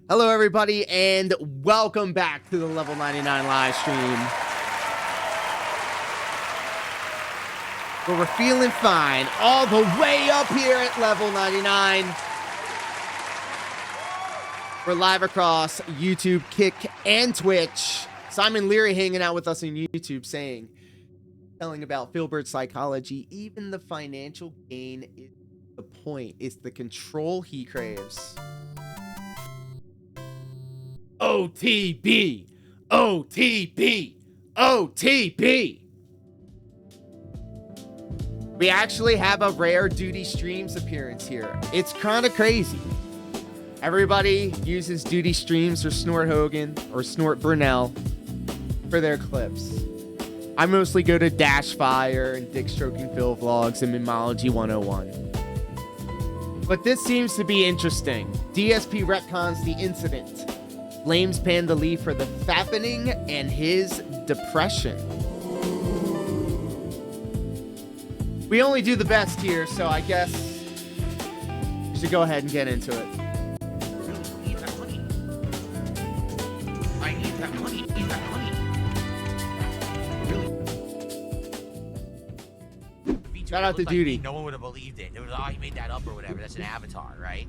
Hello, everybody, and welcome back to the Level 99 live stream, where we're feeling fine all the way up here at Level 99. We're live across YouTube, Kick, and Twitch. Simon Leary hanging out with us on YouTube telling about Filbert psychology. Even the financial gain is the point. It's the control he craves. OTB, OTB, OTB. We actually have a rare Duty Streams appearance here. It's kind of crazy. Everybody uses Duty Streams or Snort Hogan or Snort Brunel for their clips. I mostly go to Dashfire and Dick Stroking Phil Vlogs and Mimology 101. But this seems to be interesting. DSP retcons the incident. Blames Panda Lee for the fappening and his depression. We only do the best here, so I guess we should go ahead and get into it. I need that money. I need that money. Really? Shout out to Duty. No one would have believed it. It was, oh, he made that up or whatever. That's an avatar, right?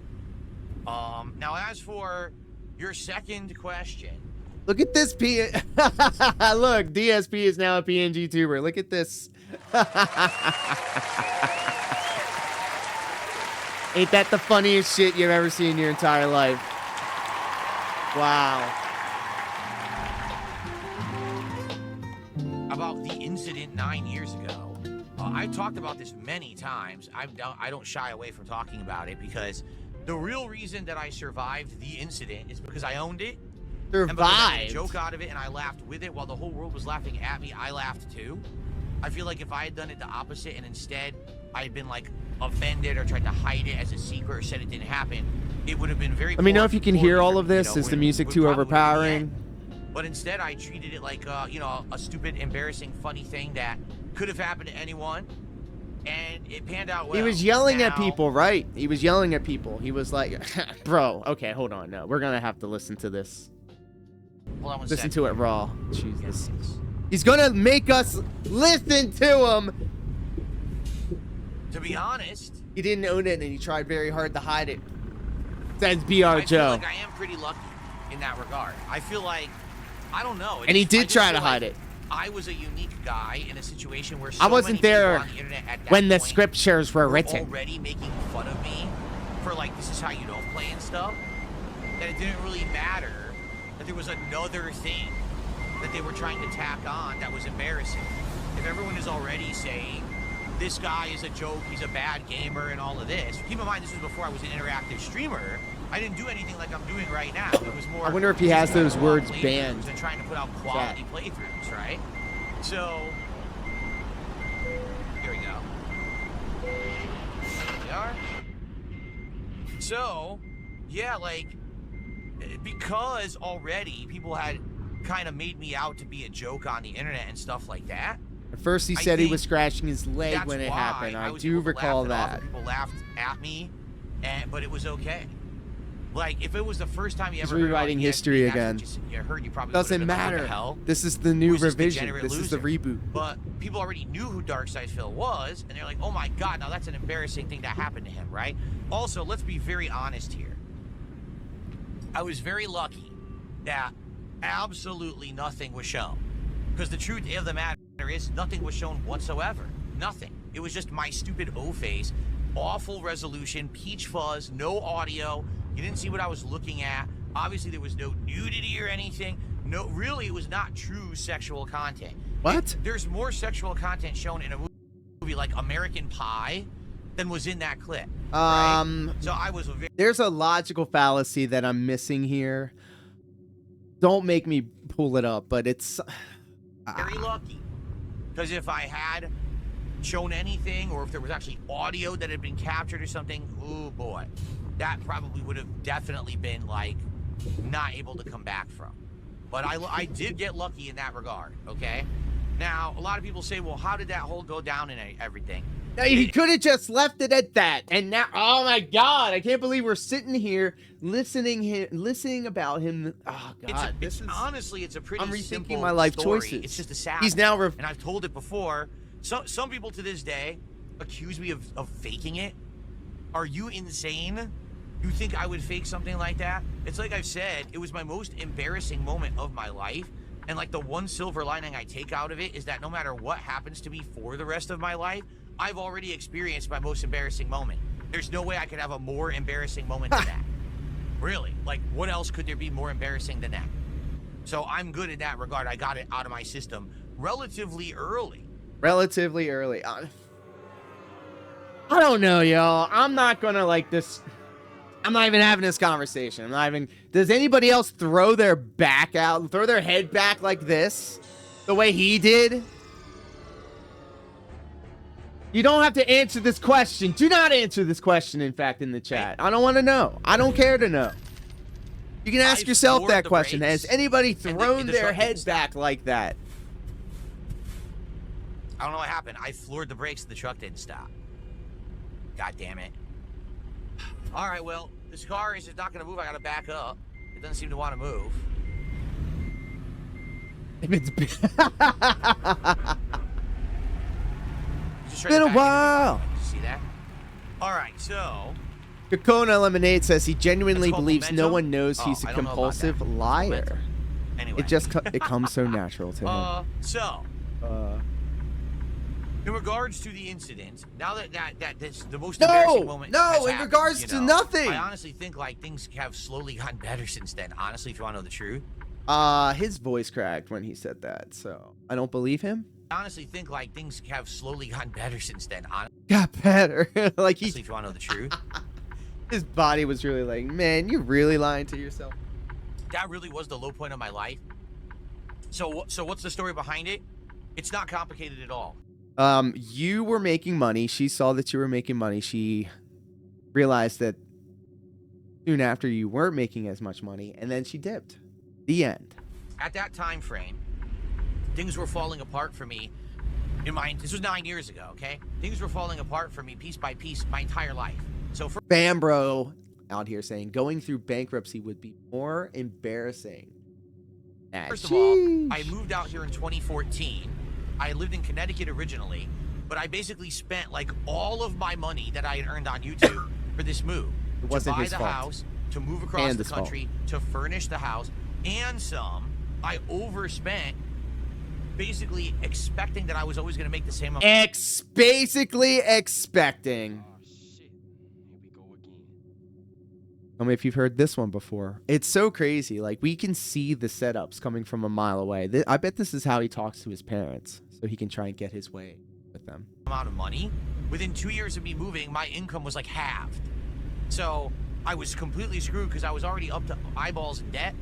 Now as for your second question. Look at this Look, DSP is now a PNG tuber. Look at this. Ain't that the funniest shit you've ever seen in your entire life? Wow. About the incident 9 years ago. I talked about this many times. I don't shy away from talking about it because the real reason that I survived the incident is because I owned it. Survived? And because I made a joke out of it and I laughed with it while the whole world was laughing at me, I laughed too. I feel like if I had done it the opposite and instead I had been like offended or tried to hide it as a secret or said it didn't happen, it would have been very. Let me know if you can hear all of this. Is the music too overpowering? But instead I treated it like a stupid, embarrassing, funny thing that could have happened to anyone. And it panned out well. He was yelling at people, right? He was yelling at people. He was like, bro, okay, hold on. No, we're going to have to listen to this. Hold on one listen second. to it raw. Jesus. He's going to make us listen to him. To be honest. He didn't own it and he tried very hard to hide it. Says BR Joe. I feel like I am pretty lucky in that regard. I feel like, I don't know. And he did try to hide it. I was a unique guy in a situation where I wasn't there when the point scriptures were written. Already making fun of me for like, this is how you don't play and stuff. That it didn't really matter that there was another thing that they were trying to tack on that was embarrassing. If everyone is already saying this guy is a joke, he's a bad gamer, and all of this. Keep in mind, this was before I was an interactive streamer. I didn't do anything like I'm doing right now. It was more. I wonder if he has those words banned. And trying to put out quality playthroughs, right? So here we go. There we are. So yeah, like because already people had kind of made me out to be a joke on the internet and stuff like that. At first he said he was scratching his leg when it happened. I do recall that. People laughed at me, but it was okay. Like, if it was the first time you ever heard rewriting history again. You probably doesn't matter. Like, hell? This is the new revision. This is the reboot. But people already knew who DarksydePhil was, and they're like, oh my god, now that's an embarrassing thing that happened to him, right? Also, let's be very honest here. I was very lucky that absolutely nothing was shown. Because the truth of the matter is, nothing was shown whatsoever. Nothing. It was just my stupid O-face, awful resolution, peach fuzz, no audio. You didn't see what I was looking at. Obviously, there was no nudity or anything. No, really, it was not true sexual content. What? There's more sexual content shown in a movie like American Pie than was in that clip. Right? So I was there's a logical fallacy that I'm missing here. Don't make me pull it up, but it's very lucky. Because if I had shown anything, or if there was actually audio that had been captured or something, oh boy, that probably would have definitely been like not able to come back from. But I did get lucky in that regard, okay? Now, a lot of people say, well, how did that whole go down and everything? He could have just left it at that. And now, oh my God, I can't believe we're sitting here listening about him. Oh God, honestly, it's a pretty I'm rethinking simple my life story. choices. It's just a sad. He's now, and I've told it before. Some people to this day accuse me of faking it. Are you insane? You think I would fake something like that? It's like I've said, it was my most embarrassing moment of my life. And like the one silver lining I take out of it is that no matter what happens to me for the rest of my life, I've already experienced my most embarrassing moment. There's no way I could have a more embarrassing moment than that. Really? Like, what else could there be more embarrassing than that? So I'm good in that regard. I got it out of my system relatively early. Relatively early. I don't know, y'all. I'm not gonna like this. I'm not even having this conversation. I'm not even. Does anybody else throw their head back like this, the way he did? You don't have to answer this question. Do not answer this question, in fact, in the chat. I don't want to know. I don't care to know. You can ask yourself that question. Has anybody thrown their head back like that? I don't know what happened. I floored the brakes and the truck didn't stop. God damn it. All right, well, this car is just not going to move. I got to back up. It doesn't seem to want to move. If it's It's been a while. See that? All right, so Kakona Lemonade says he genuinely believes momentum? no one knows he's a I don't know about compulsive that. liar. Momentum. Anyway. It comes so natural to him. So in regards to the incident, now that this the most embarrassing moment has in happened, regards to nothing. I honestly think like things have slowly gotten better since then. Honestly, if you want to know the truth. His voice cracked when he said that, so I don't believe him. I honestly think like things have slowly gotten better since then. Got better. Like Honestly, if you want to know the truth. His body was really like, man, you're really lying to yourself. That really was the low point of my life. So what's the story behind it? It's not complicated at all. You were making money. She saw that you were making money. She realized that soon after you weren't making as much money, and then she dipped. The end. At that time frame, things were falling apart for me. This was 9 years ago, okay? Things were falling apart for me piece by piece my entire life. So for Fambro out here saying going through bankruptcy would be more embarrassing. First of all, I moved out here in 2014. I lived in Connecticut originally, but I basically spent like all of my money that I had earned on YouTube for this move. It wasn't to buy his the fault. house, to move across the country, to furnish the house, and some. I overspent, basically expecting that I was always going to make the same amount. Basically expecting. Oh shit. Here we go again. Tell me if you've heard this one before. It's so crazy. Like, we can see the setups coming from a mile away. I bet this is how he talks to his parents, so he can try and get his way with them. Amount of money. Within 2 years of me moving, my income was like halved. So I was completely screwed because I was already up to eyeballs in debt,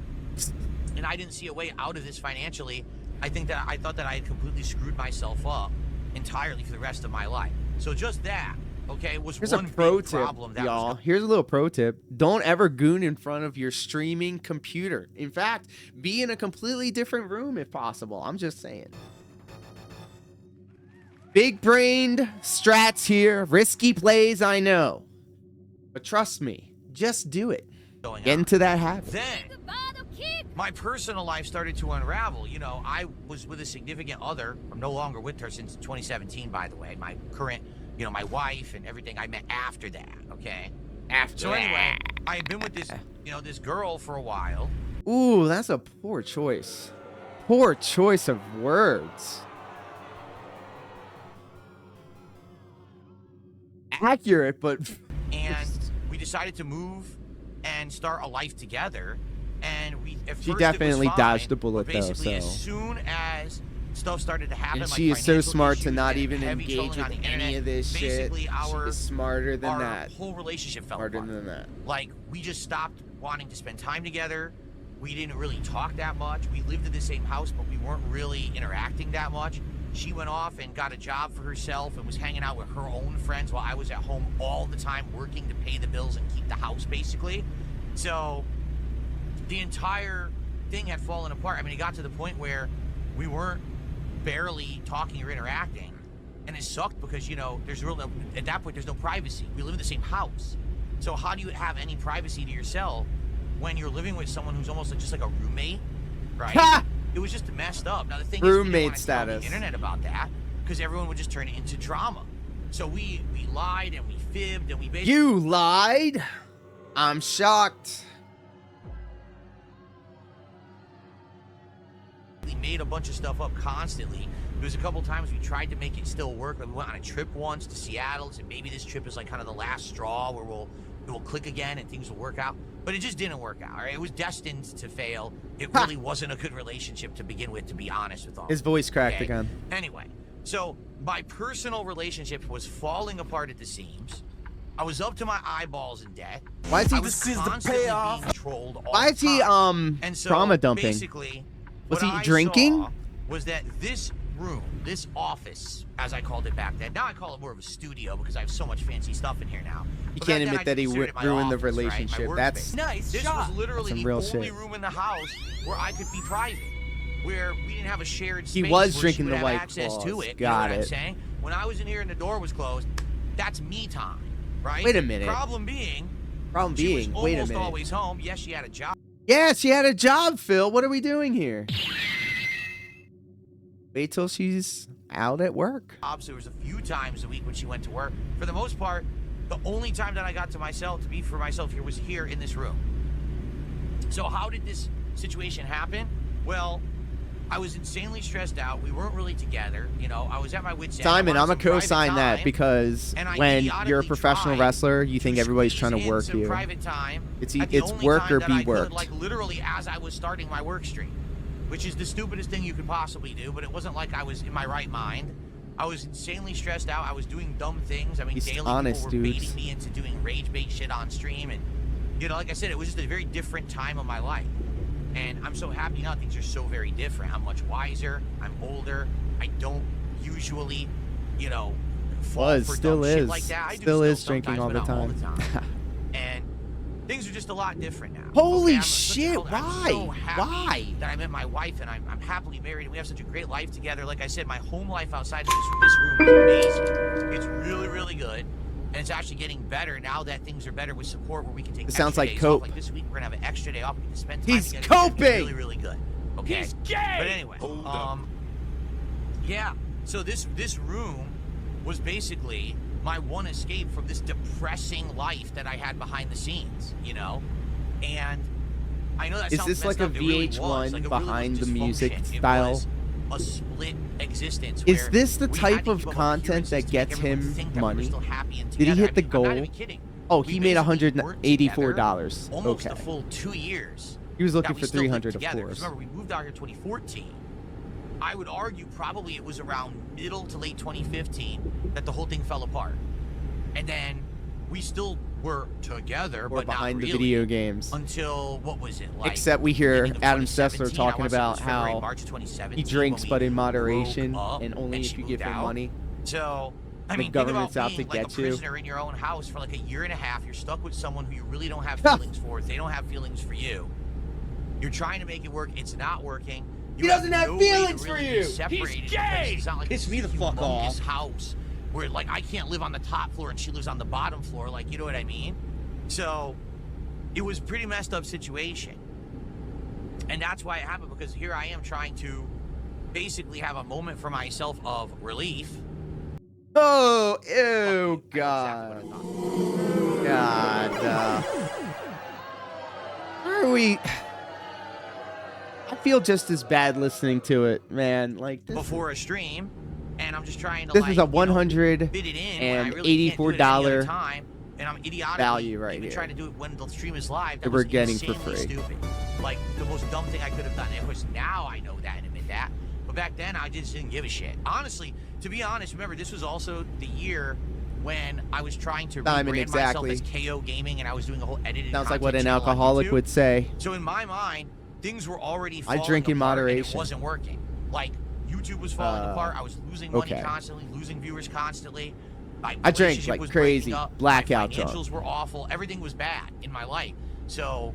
and I didn't see a way out of this financially. I thought that I had completely screwed myself up entirely for the rest of my life. So just that, okay, was Here's one a pro big tip, problem that y'all. Here's a little pro tip. Don't ever goon in front of your streaming computer. In fact, be in a completely different room if possible. I'm just saying. Big-brained strats here. Risky plays, I know. But trust me, just do it. Get into that habit. Then my personal life started to unravel. You know, I was with a significant other. I'm no longer with her since 2017, by the way. My current, you know, my wife and everything I met after that, okay? So anyway, I had been with this, you know, this girl for a while. Ooh, that's a poor choice. Poor choice of words. Accurate, but... And we decided to move and start a life together. And we at She first definitely it was dodged fine, the bullet, but though, basically so... as soon as stuff started to happen, And like she is so financial smart to issues not and even heavy engage trolling with on the any internet, of this shit. basically She is smarter than that. whole relationship fell Smarter apart. than that. Like, we just stopped wanting to spend time together. We didn't really talk that much. We lived in the same house, but we weren't really interacting that much. She went off and got a job for herself and was hanging out with her own friends while I was at home all the time working to pay the bills and keep the house, basically. So the entire thing had fallen apart. I mean, it got to the point where we weren't barely talking or interacting. And it sucked because, you know, there's real, at that point, there's no privacy. We live in the same house. So how do you have any privacy to yourself when you're living with someone who's almost just like a roommate, right? Ha! It was just messed up. Now, the thing Roommate is, we didn't want to tell status. the internet about that because everyone would just turn it into drama. So we lied and we fibbed and we basically... You lied? I'm shocked. We made a bunch of stuff up constantly. There was a couple times we tried to make it still work. Like we went on a trip once to Seattle, and maybe this trip is like kind of the last straw where we'll click again and things will work out. But it just didn't work out. Right? It was destined to fail. It really wasn't a good relationship to begin with, to be honest with all. His voice cracked again. Anyway, so my personal relationship was falling apart at the seams. I was up to my eyeballs in debt. Why is he? This is the payoff. Being trolled all Why is he and so trauma dumping? Basically, was what he I drinking? saw was that this room, this office, as I called it back then. Now I call it more of a studio because I have so much fancy stuff in here now. You But can't back then, admit I that he considered it my ruined the office, right? My relationship. That's workspace. Nice This shot. was literally Some the real only shit. room in the house where I could be private, where we didn't have a shared space. He was where drinking she would the have White access to Claws. it. Got you know what it. I'm saying? When I was in here and the door was closed, that's me time, right? Wait a minute. Problem being, Problem she being, was wait a almost minute. always home. Yes, she had a job. Yes, she had a job, Phil. What are we doing here? Wait till she's out at work. So there was a few times a week when she went to work. For the most part, the only time that I got to myself, to be for myself here, was here in this room. So how did this situation happen? Well, I was insanely stressed out. We weren't really together. You know, I was at my wit's end. Simon, I I'm wanted gonna some private co-sign that time, because and I when idiotically you're a professional tried wrestler, you think to everybody's trying squeeze to in work some you. private time It's at the only work time or that be I could, worked. like literally as I was starting my work stream, which is the stupidest thing you could possibly do. But it wasn't like I was in my right mind. I was insanely stressed out. I was doing dumb things. I mean, He's daily honest, people were dudes. baiting me into doing rage bait shit on stream, and you know, like I said, it was just a very different time of my life. And I'm so happy now. Things are so very different. I'm much wiser. I'm older. I don't usually, you know, fall for still dumb shit is. like that. I Still do is still drinking sometimes, all but the not time. And things are just a lot different now. Holy I'm shit, I'm why? so happy Why? that I met my wife and I'm happily married and we have such a great life together. Like I said, my home life outside of this room is amazing. It's really, really good. And it's actually getting better now that things are better with support where we can take It sounds extra like days cope. off. Like this week, we're going to have an extra day off. We can spend time He's together. coping! It's really, really good. Okay? He's gay! But anyway, yeah. So this room was basically my one escape from this depressing life that I had behind the scenes, you know? And I know that Is sounds this like messed a up. It really VH1 was. Like, it really was behind the music dysfunction. It style? was a split existence. Is where this the we type had to of keep up content appearances that to make gets everyone him think that we were money? still happy and Did he together. hit the I'm goal? not even kidding. Oh, We he made basically worked $184. together almost Okay. a full 2 years. He was looking that we for still lived 300, of together. 'Cause course. Remember, we moved out here in 2014. I would argue probably it was around middle to late 2015 that the whole thing fell apart. And then we still were together, Or but behind not the really, video games. until, what was it, like? Except we hear beginning of Adam 2017. Sessler talking I wanna say it about was February, how March of 2017 he drinks when but we in moderation broke up and only if she you give moved him out. money. So, I The mean, government's think out about to being like get a you. prisoner in your own house for like a year and a half. You're stuck with someone who you really don't have feelings for. They don't have feelings for you. You're trying to make it work. It's not working. He doesn't have no way to feelings for really be you. separated He's because gay. It's not like Piss this me the fuck humongous off. house where like I can't live on the top floor and she lives on the bottom floor. Like, you know what I mean? So it was a pretty messed up situation. And that's why it happened, because here I am trying to basically have a moment for myself of relief. Oh, ew, Exactly God. what I thought. God. Why are we... I feel just as bad listening to it, man. Like, this, Before a stream, and I'm just trying to this like, is a you know, $184 fit it in when I really can't do it any other time, and I'm idiotic value right even here trying to do it when the stream is live. that That we're was getting for insanely free. Stupid. Like the most dumb thing I could have done. And of course now I know that and admit that. But back then I just didn't give a shit. Honestly, to be honest, remember this was also the year when I was trying to Simon, rebrand exactly. myself as KO Gaming, and I was doing a whole edited. Sounds like content what an channel on alcoholic YouTube. would say. So in my mind, things were already I falling drink in apart, and moderation. it wasn't working. Like YouTube was falling apart. I was losing money okay. constantly, losing viewers constantly. My I drank relationship like was crazy, breaking up. blackout My drunk. financials were awful. Everything was bad in my life. So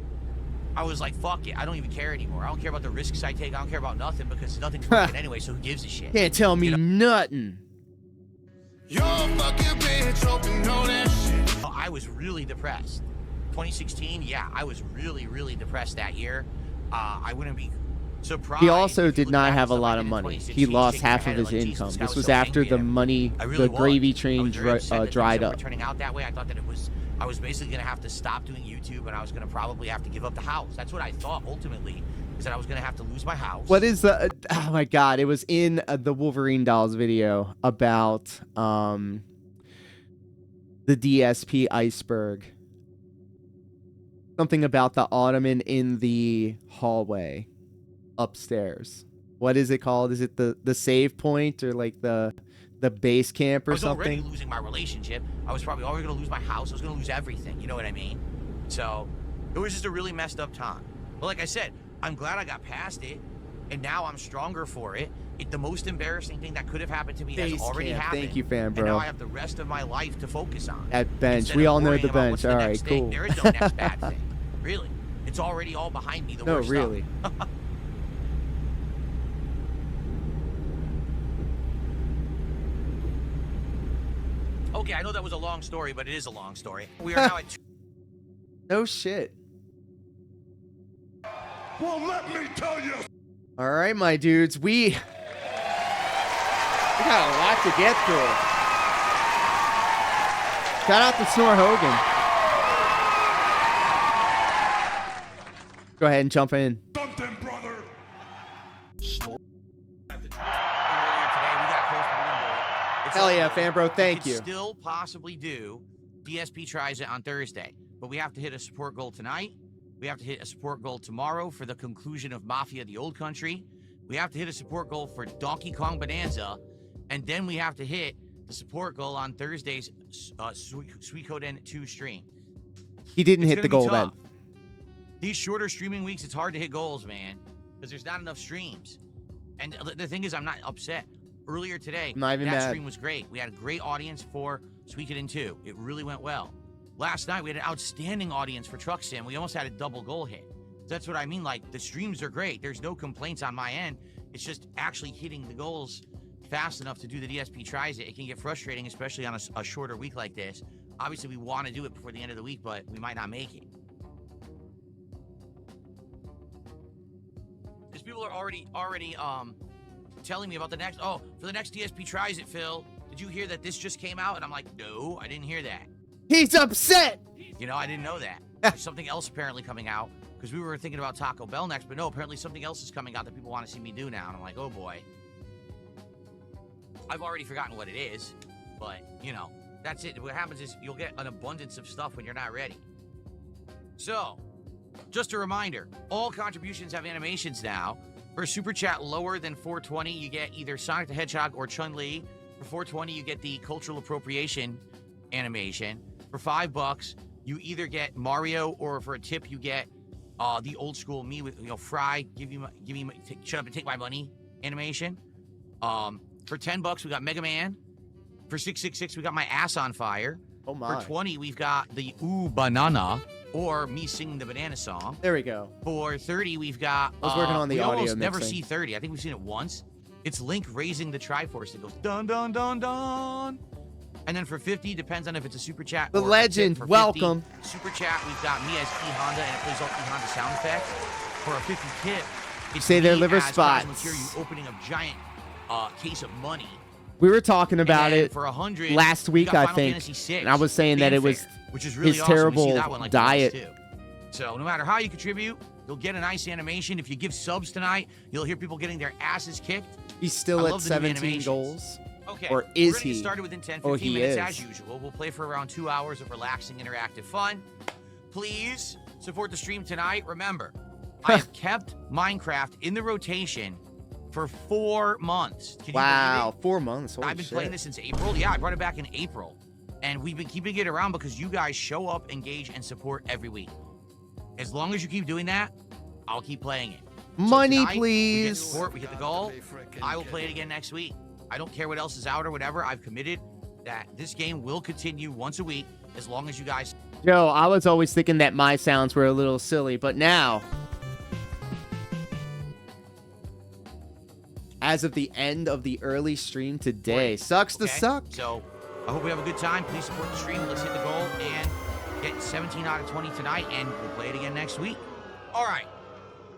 I was like, fuck it. I don't even care anymore. I don't care about the risks I take. I don't care about nothing because nothing's working anyway. So who gives a shit? Can't tell me You know? nothing. You're a fucking bitch, hope you know that shit. I was really depressed. 2016, yeah, I was really, really depressed that year. I wouldn't be surprised. He also if you did look not back have at a stuff lot I of did in money. 2016, He lost shaking my half head of his like, Jesus, income. this guy This was so after angry the at me. money, I really the was. gravy I train was very upset that dried things up. were turning out that way. I thought that I was basically gonna have to stop doing YouTube, and I was gonna probably have to give up the house. That's what I thought ultimately, is that I was gonna have to lose my house. What is the? Oh my God! It was in the Wolverine Dolls video about the DSP iceberg. Something about the ottoman in the hallway upstairs. What is it called? Is it the save point or like the base camp or I was already something? losing my relationship. I was probably already gonna lose my house. I was gonna lose everything. You know what I mean? So it was just a really messed up time. But like I said, I'm glad I got past it, and now I'm stronger for it. The most embarrassing thing that could have happened to me has Base already camp. happened. Thank you, Fambro. And now I have the rest of my life to focus on. At bench. Instead We of all know worrying the about bench. what's the All next right, thing. cool. There is no next bad thing. Really. It's already all behind me. The No, worst really. stuff. Okay, I know that was a long story, but it is a long story. We are now at No shit. Well, let me tell you. All right, my dudes. We got a lot to get through. Shout out to Snore Hogan. Go ahead and jump in. Something, brother. Hell yeah, Fambro. Thank We you. could still possibly do DSP tries it on Thursday, but we have to hit a support goal tonight. We have to hit a support goal tomorrow for the conclusion of Mafia the Old Country. We have to hit a support goal for Donkey Kong Bonanza, and then we have to hit the support goal on Thursday's Suikoden 2 stream. He didn't It's hit the gonna be goal then. tough. These shorter streaming weeks, it's hard to hit goals, man, because there's not enough streams. And the thing is, I'm not upset. Earlier today, I'm not even that mad. stream was great. We had a great audience for Suikoden 2. It really went well. Last night, we had an outstanding audience for Truck Sim. We almost had a double goal hit. That's what I mean. Like, the streams are great. There's no complaints on my end. It's just actually hitting the goals fast enough to do the DSP tries it. It can get frustrating, especially on a shorter week like this. Obviously, we want to do it before the end of the week, but we might not make it. Because people are already telling me about the next, oh, for the next DSP tries it, Phil, did you hear that this just came out? And I'm like, no, I didn't hear that. He's upset. You know, I didn't know that. There's something else apparently coming out, because we were thinking about Taco Bell next, but no, apparently something else is coming out that people want to see me do now. And I'm like, oh boy. I've already forgotten what it is, but, you know, that's it. What happens is you'll get an abundance of stuff when you're not ready. So, just a reminder, all contributions have animations now. For Super Chat lower than 420, you get either Sonic the Hedgehog or Chun-Li. For 420, you get the cultural appropriation animation. For $5, you either get Mario, or for a tip, you get the old school me with, you know, Fry, shut up and take my money animation. For $10, we got Mega Man. For $666, we got my ass on fire. Oh my. For 20, we've got the Ooh Banana, or me singing the banana song. There we go. For 30, we've got. I was working on the we audio almost never mixing. see 30. I think we've seen it once. It's Link raising the Triforce that goes dun dun dun dun. And then for 50, depends on if it's a super chat. The or a legend, tip. For 50, welcome. Super chat, we've got me as E Honda, and it plays all E Honda sound effects. For a 50 tip, it's Say their me liver as spots. Cosmo Kiryu opening a giant case of money. We were talking about And then it for 100 last we week, got I Final think. Fantasy VI And I was saying that it was Fanfare, which is really his awesome. We see terrible that one like diet. too. So no matter how you contribute, you'll get a nice animation. If you give subs tonight, you'll hear people getting their asses kicked. He's still I at love the new 17 animations. goals. Okay. Or we're is gonna he? get started within 10, Oh, 15 he minutes is. as usual. We'll play for around 2 hours of relaxing, interactive fun. Please support the stream tonight. Remember, I have kept Minecraft in the rotation for 4 months. Can you believe it? Wow, 4 months. Holy I've been shit. playing this since April. Yeah, I brought it back in April. And we've been keeping it around because you guys show up, engage, and support every week. As long as you keep doing that, I'll keep playing it. So Money, tonight, We get please. support, we hit the goal. I will play it again next week. I don't care what else is out or whatever. I've committed that this game will continue once a week as long as you guys... Joe, I was always thinking that my sounds were a little silly, but now, as of the end of the early stream today, sucks to Okay? suck. So I hope we have a good time. Please support the stream. Let's hit the goal and get 17 out of 20 tonight, and we'll play it again next week. All right.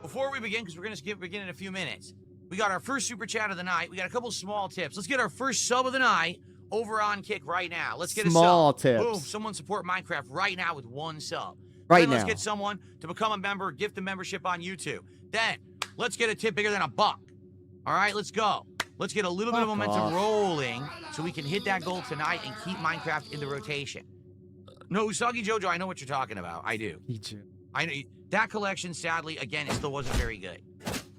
Before we begin, because we're going to begin in a few minutes, we got our first super chat of the night. We got a couple small tips. Let's get our first sub of the night over on Kick right now. Let's get small a sub. tips. Boom. Someone support Minecraft right now with 1 sub. Right then now. Let's get someone to become a member, gift a membership on YouTube. Then let's get a tip bigger than $1. All right, let's go. Let's get a little bit of momentum rolling so we can hit that goal tonight and keep Minecraft in the rotation. No, Usagi Jojo, I know what you're talking about. I do. I know that collection, sadly, again, it still wasn't very good.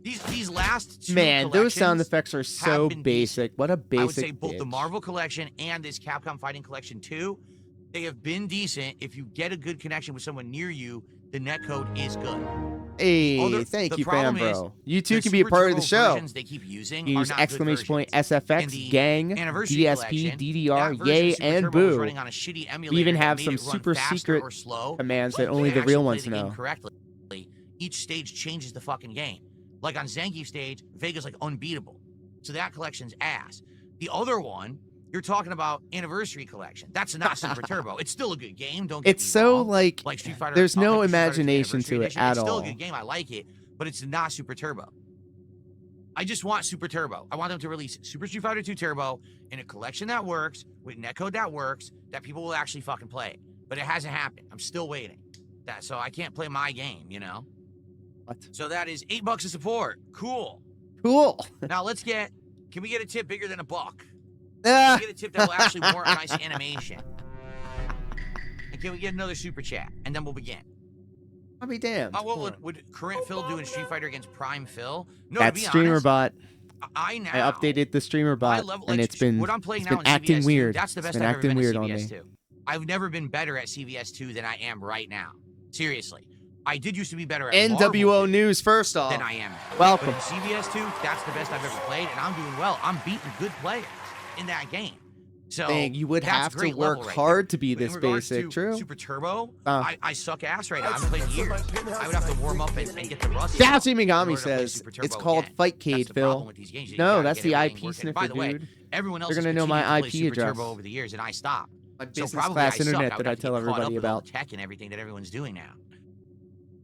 These last 2 Man, those sound effects are so basic. What a basic I would say both bitch. the Marvel collection and this Capcom Fighting Collection 2, they have been decent. If you get a good connection with someone near you, the netcode is good. Hey, thank you, Fambro. You too can be a part of the show. They keep using Use exclamation point SFX, gang, DSP, DDR, yay, and boo. We even have some super secret commands that only the real ones know. Each stage changes the fucking game. Like on Zangief stage, Vega's like unbeatable. So that collection's ass. The other one, you're talking about Anniversary Collection. That's not Super Turbo. It's still a good game. Don't get me so wrong. like Street Fighter, there's no Street Fighter imagination to it Edition. at It's still all. a good game. I like it, but it's not Super Turbo. I just want Super Turbo. I want them to release Super Street Fighter 2 Turbo in a collection that works, with netcode that works, that people will actually fucking play. But it hasn't happened. I'm still waiting. So I can't play my game, you know? What? So that is $8 of support. Cool. Cool. Now can we get a tip bigger than $1? Ah. Can we get a tip that will actually warrant a nice animation? And can we get another super chat? And then we'll begin. I'll be damned. What would current Phil do in Street Fighter against Prime Phil? No, That to be streamer honest, bot. I updated the streamer bot, and it's been what I'm playing it's now been in acting CVS2, weird. That's the It's best been I've ever acting been weird at on me. CVS2. I've never been better at CVS2 than I am right now. Seriously. I did used to be better at NWO Marvel news first off. than I am. Welcome. But in CVS2, that's the best I've ever played, and I'm doing well. I'm beating good players in that game. So Dang, you would that's have to great work level right hard there. to be But in this regards basic. to True. Super Turbo, I suck ass right now. I haven't played in years. I would have to warm up and get the rust. Dashi in Migami order to play says Super Turbo it's called again. Fightcade, That's the problem Phil. with these games. You No, gotta that's get the everything IP working. sniffer, By the way, dude. everyone else They're is gonna know my continuing to play IP Super address. Turbo over the years, and I stopped. My So business probably class I suck. internet I would that I have to tell get caught everybody up with all about. the tech and everything that everyone's doing now.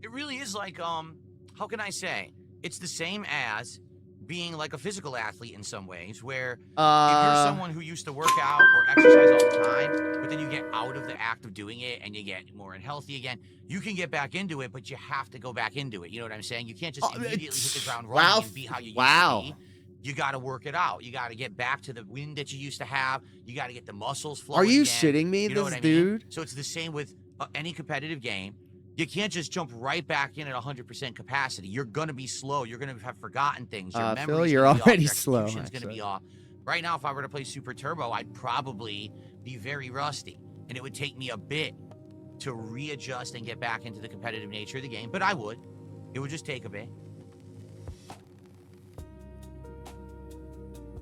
It really is like, how can I say? It's the same as being like a physical athlete in some ways, where if you're someone who used to work out or exercise all the time, but then you get out of the act of doing it and you get more unhealthy again, you can get back into it, but you have to go back into it. You know what I'm saying? You can't just immediately hit the ground running and be how you used to be. You got to work it out. You got to get back to the wind that you used to have. You got to get the muscles flowing. Are you again. shitting me, You know this what I mean? dude? So it's the same with any competitive game. You can't just jump right back in at 100% capacity. You're going to be slow. You're going to have forgotten things. Your Phil, memory's you're gonna be off. already Your slow, execution's going to be off. Right now, if I were to play Super Turbo, I'd probably be very rusty. And it would take me a bit to readjust and get back into the competitive nature of the game. But I would. It would just take a bit.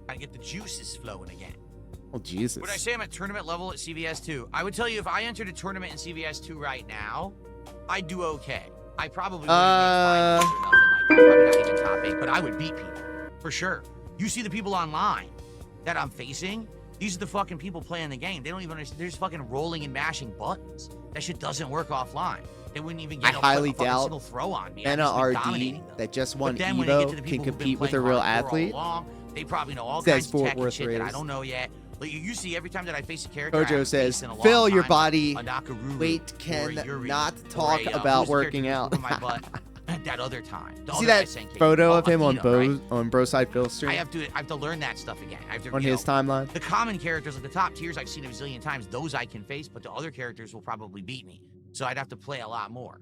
Gotta get the juices flowing again. Oh, Jesus. Would I say I'm at tournament level at CVS2? I would tell you if I entered a tournament in CVS2 right now, I'd do okay. I probably wouldn't make finals or nothing like that. Probably not even top 8, but I would beat people. For sure. You see the people online that I'm facing? These are the fucking people playing the game. They don't even understand. They're just fucking rolling and mashing buttons. That shit doesn't work offline. They wouldn't even get I highly a fucking doubt single throw on me. Anna I'd just be RD dominating them. that just But won then when they get to the Evo can people who've been compete with a playing real hardcore all athlete. along, they probably know all Says kinds of Fort tech and Worth shit that I Rays. don't know yet. Like you see every time that I face a character, I Kojo haven't says, faced in a long Phil, your time, body a Nakaruru weight or a can Yuri not or talk a, about who's the working character out. who threw my butt that other time. The See other that guy saying, photo of him on Athena, right? BroSydePhil stream I have to learn that stuff again. I have to, on his timeline? The common characters, like the top tiers, I've seen a zillion times. Those I can face, but the other characters will probably beat me. So I'd have to play a lot more.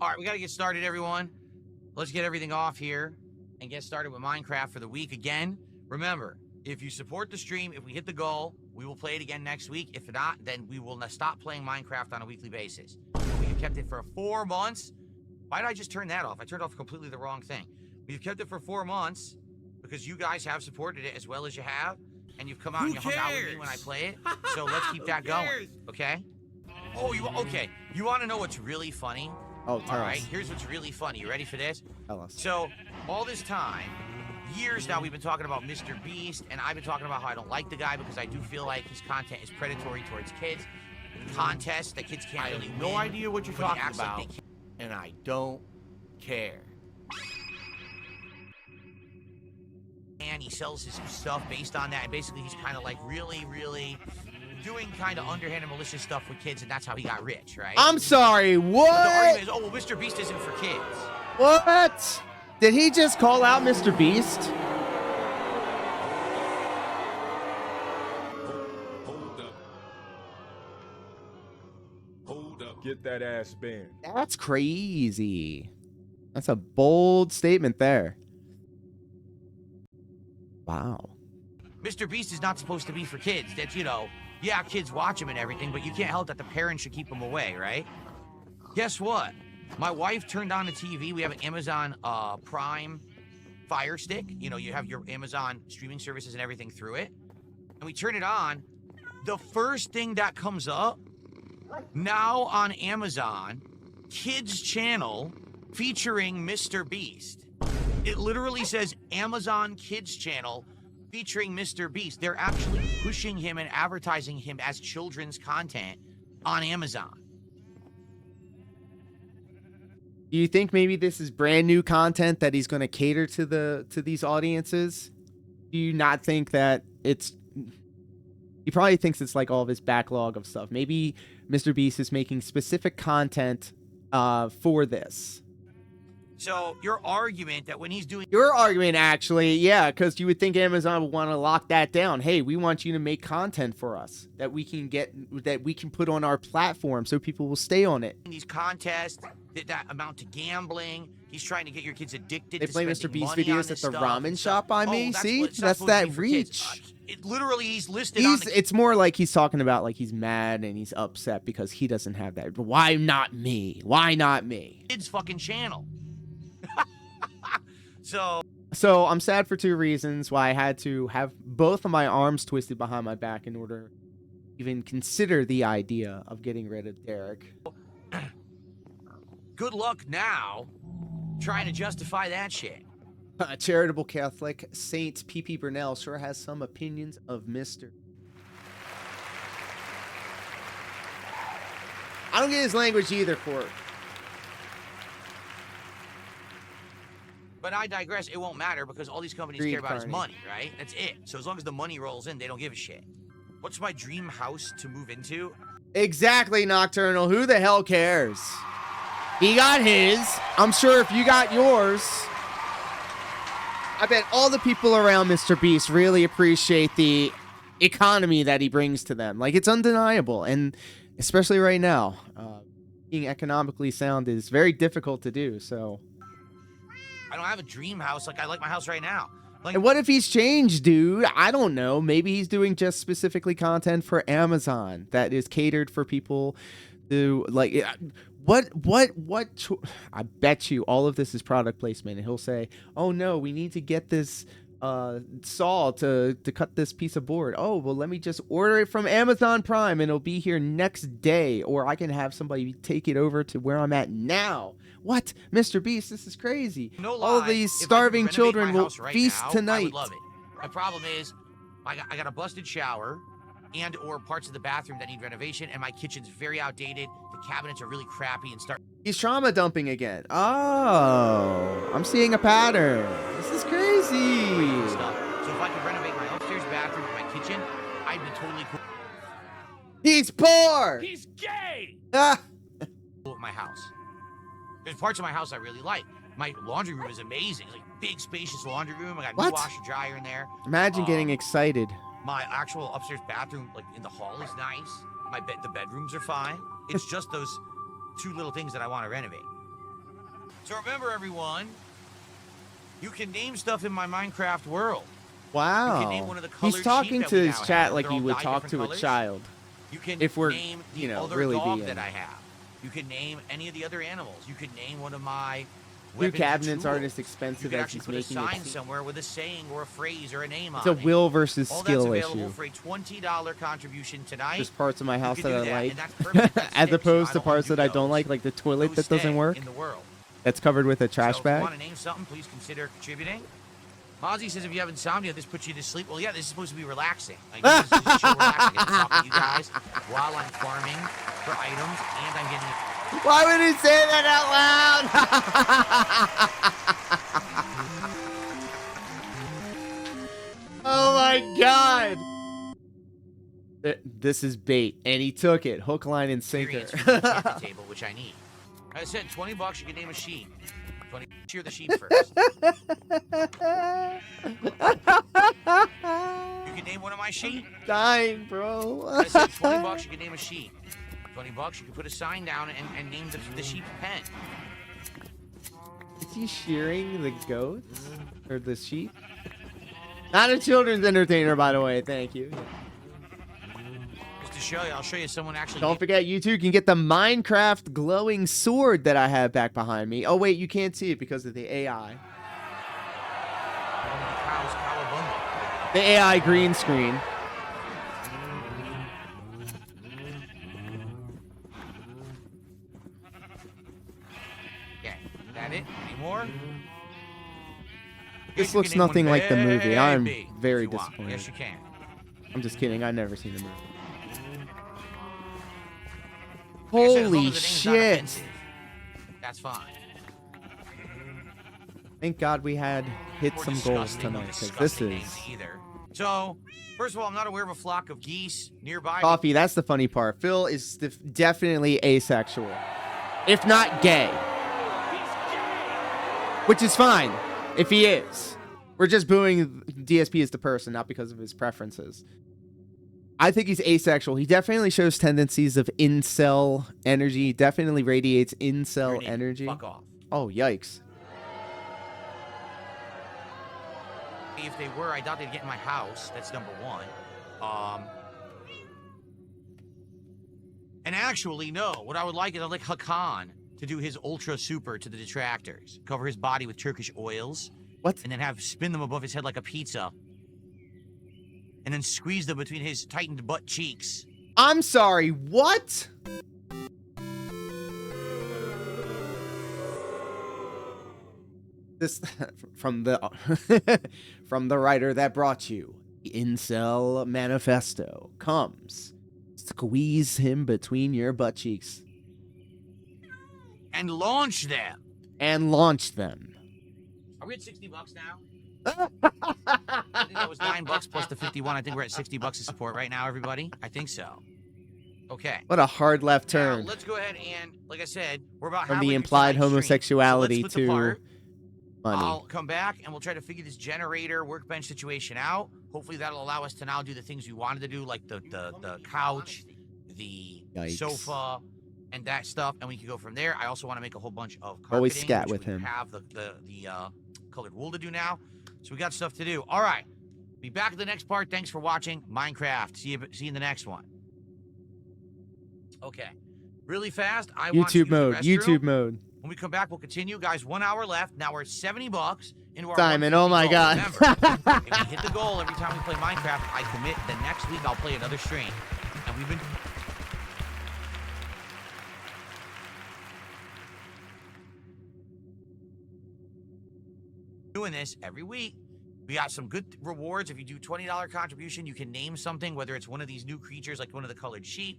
All right, we got to get started, everyone. Let's get everything off here and get started with Minecraft for the week again. Remember, if you support the stream, if we hit the goal, we will play it again next week. If not, then we will stop playing Minecraft on a weekly basis. We have kept it for 4 months. Why did I just turn that off? I turned off completely the wrong thing. We've kept it for 4 months because you guys have supported it as well as you have, and you've come out and you hung out with me when I play it. So let's keep that going, okay? Oh, okay. You want to know what's really funny? Oh, tell All right, us. here's what's really funny. You ready for this? Tell us. So all this time, years now, we've been talking about Mr. Beast, and I've been talking about how I don't like the guy because I do feel like his content is predatory towards kids. Contests that kids can't really win. No idea what you're but he talking acts like about, they can. and I don't care. And he sells his stuff based on that, and basically he's kind of like really doing kind of underhanded malicious stuff with kids, and that's how he got rich, right? I'm sorry, But the what? argument is, oh, well, Mr. Beast isn't for kids. What? Did he just call out Mr. Beast? Hold up. Get that ass banned. That's crazy. That's a bold statement there. Wow. Mr. Beast is not supposed to be for kids. That's, you know, yeah, kids watch him and everything, but you can't help that the parents should keep him away, right? Guess what? My wife turned on the TV. We have an Amazon Prime Fire Stick. You know, you have your Amazon streaming services and everything through it. And we turn it on. The first thing that comes up, now on Amazon, kids channel featuring Mr. Beast. It literally says Amazon Kids Channel featuring Mr. Beast. They're actually pushing him and advertising him as children's content on Amazon. Do you think maybe this is brand new content that he's going to cater to these audiences? Do you not think that it's... He probably thinks it's like all of his backlog of stuff. Maybe Mr. Beast is making specific content for this. So your argument that when he's doing... Your argument, actually, yeah, because you would think Amazon would want to lock that down. Hey, we want you to make content for us that we can put on our platform so people will stay on it. these contests that amount to gambling, he's trying to get your kids addicted They to play spending Mr. Beast money on videos at this the stuff ramen and shop stuff. by me. That's See, what- it's not that's supposed to that be for kids. reach. It literally, he's listed on the It's more like he's talking about like he's mad and he's upset because he doesn't have that. But why not me? Why not me? kids fucking channel. So I'm sad for two reasons why I had to have both of my arms twisted behind my back in order to even consider the idea of getting rid of Derek. Good luck now trying to justify that shit. Charitable Catholic Saint P.P. Burnell sure has some opinions of Mr. I don't get his language either, Court. But I digress. It won't matter because all these companies care about is money, right? That's it. So as long as the money rolls in, they don't give a shit. What's my dream house to move into? Exactly, Nocturnal. Who the hell cares? He got his. I'm sure if you got yours, I bet all the people around Mr. Beast really appreciate the economy that he brings to them. Like, it's undeniable. And especially right now, being economically sound is very difficult to do. So, I don't have a dream house. Like, I like my house right now. Like, and what if he's changed, dude? I don't know. Maybe he's doing just specifically content for Amazon that is catered for people who, like, I bet you all of this is product placement. And he'll say, oh, no, we need to get this saw to cut this piece of board. Oh, well, let me just order it from Amazon Prime and it'll be here next day. Or I can have somebody take it over to where I'm at now. What? Mr. Beast, this is crazy. no lie, All of these if I could starving renovate children my will house right feast now, I tonight. would love it. My problem is, I got a busted shower and or parts of the bathroom that need renovation, and my kitchen's very outdated. The cabinets are really crappy and start... He's trauma dumping again. Oh, I'm seeing a pattern. This is crazy. stuff. So if I could renovate my upstairs bathroom and my kitchen, I'd be totally cool He's poor. He's gay! Ah. with my house. There's parts of my house I really like. My laundry room is amazing. It's like big, spacious laundry room. I got a What? new washer dryer in there. Imagine getting excited. My actual upstairs bathroom, like in the hall, is nice. The bedrooms are fine. It's just those two little things that I want to renovate. So remember, everyone, you can name stuff in my Minecraft world. Wow. You can name one of the colored He's talking sheep to that we his now chat have. like They're he all would dyed talk different to a colors. child. You can If we're, name the you know, other really dog being- that I have. You can name any of the other animals. You can name one of my New weapons and cabinets aren't tools. as You expensive can as actually he's put a making sign it. somewhere with a saying or a phrase or a name It's on a it. will versus All skill that's available issue. for a $20 contribution tonight. Just parts of my house You can that do I and like, that's perfect. That's as tips, opposed I to don't wanna parts do that I don't those. like the toilet Those that doesn't stay work. in the world. That's covered with a trash So if you bag. want to name something, please consider contributing. Ozzy says if you have insomnia, this puts you to sleep. Well, yeah, this is supposed to be relaxing. Like, this is just chill relaxing. I'm talking to you guys while I'm farming for items, and I'm getting... Why would he say that out loud? Oh my god. This is bait, and he took it. Hook, line, and sinker. Experience from the table, which I need. I said $20, you can name a sheep. 20, cheer the sheep first. You can name one of my sheep. Dying, bro. I said $20, you can name a sheep. $20, you can put a sign down and name the sheep's pen. Is he shearing the goats? Or the sheep? Not a children's entertainer, by the way. Thank you. Just to show you, I'll show you someone actually... Don't forget, you too can get the Minecraft glowing sword that I have back behind me. Oh, wait, you can't see it because of the AI. The AI green screen. Okay, that it? Any more? This looks nothing like the movie. I'm Baby, very if you want. disappointed. Yes, you can. I'm just kidding. I've never seen the movie. Like I said, as long Holy as the name's not shit. offensive, that's fine. Thank God we had hit Or some goals disgusting, tonight, or because this disgusting is... names either. So, first of all, I'm not aware of a flock of geese nearby. Coffee, that's the funny part. Phil is definitely asexual. If not gay. Which is fine, if he is. We're just booing DSP as the person, not because of his preferences. I think he's asexual. He definitely shows tendencies of incel energy. He definitely radiates incel Grenade. energy. Fuck off. Oh, yikes. If they were, I doubt they'd get in my house. That's number one. And actually, no. What I would like is I'd like Hakan to do his ultra super to the detractors. Cover his body with Turkish oils. What? And then spin them above his head like a pizza. And then squeeze them between his tightened butt cheeks. I'm sorry, what? This from the from the writer that brought you the Incel Manifesto comes. Squeeze him between your butt cheeks And launch them. and launch them. Are we at $60 now? I think that was $9 plus the 51. I think we're at $60 of support right now, everybody. I think so. Okay. What a hard left Now, turn let's go ahead and, like I said, we're about from halfway the through implied tonight's stream. homosexuality So let's split the to part. money. I'll come back and we'll try to figure this generator workbench situation out. Hopefully that'll allow us to now do the things we wanted to do, like the couch, the Yikes. sofa, and that stuff, and we can go from there. I also want to make a whole bunch of carpeting, Always scat which with we him. have the colored wool to do now. So we got stuff to do. All right. Be back at the next part. Thanks for watching Minecraft. See you in the next one. Okay. Really fast. I want to use YouTube the mode. restroom. YouTube mode. When we come back, we'll continue. Guys, 1 hour left. Now we're at $70 into our Simon, 150 oh my goal. God. Remember, if we hit the goal every time we play Minecraft, I commit the next week I'll play another stream. And we've been... doing this every week. We got some good rewards. If you do $20 contribution, you can name something, whether it's one of these new creatures, like one of the colored sheep,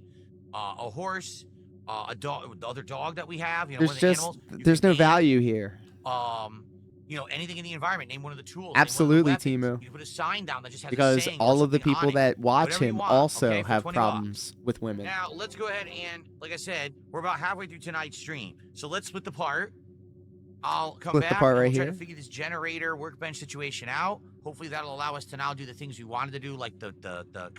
a horse, a dog, the other dog that we have. You know, one of the animals. You There's can no name, value here. You know, anything in the environment. Name one of the tools. Absolutely, name one of the weapons. Timo. You can put a sign down that just has a Because saying, all or of the something on people it. that watch Whatever you him want, also okay, for have $20. problems with women. Now, let's go ahead and, like I said, we're about halfway through tonight's stream. So let's split the part. I'll come Split the back part and right we'll try here. to figure this generator workbench situation out. Hopefully that'll allow us to now do the things we wanted to do, like the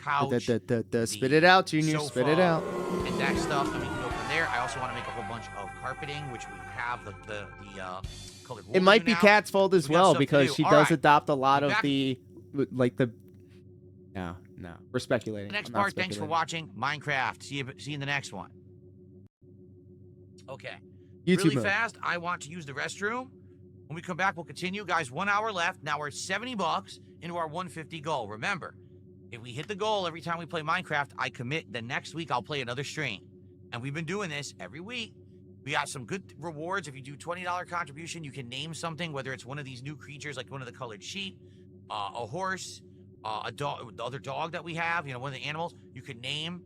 couch, Spit it out, Junior. Spit it sofa, out. and that stuff, and we can go from there. I also want to make a whole bunch of carpeting, which we have the colored wool It to might do be now. Kat's fault as We got well stuff to because do. she All does right. adopt a lot Be of back- the, like the. No, we're speculating. The next I'm not part. Thanks for speculating. watching Minecraft. See you in the next one. Okay. YouTube really mode. fast. I want to use the restroom. When we come back, we'll continue. Guys, 1 hour left. Now we're at $70 into our 150 goal. Remember, if we hit the goal every time we play Minecraft, I commit the next week I'll play another stream. And we've been doing this every week. We got some good rewards. If you do $20 contribution, you can name something, whether it's one of these new creatures like one of the colored sheep, a horse, a dog, the other dog that we have, you know, one of the animals. You could name,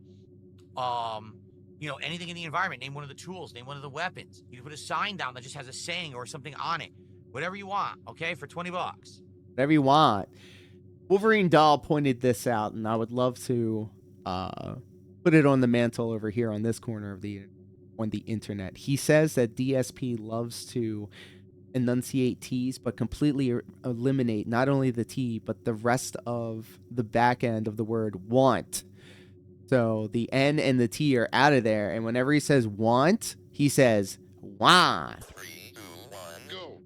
you know, anything in the environment. Name one of the tools, name one of the weapons. You can put a sign down that just has a saying or something on it. Whatever you want, okay, for 20 bucks. Whatever you want. Wolverine Doll pointed this out, and I would love to put it on the mantle over here on this corner of the internet. He says that DSP loves to enunciate T's, but completely eliminate not only the T, but the rest of the back end of the word want. So the N and the T are out of there, and whenever he says want, he says want. 3, 2, 1, go.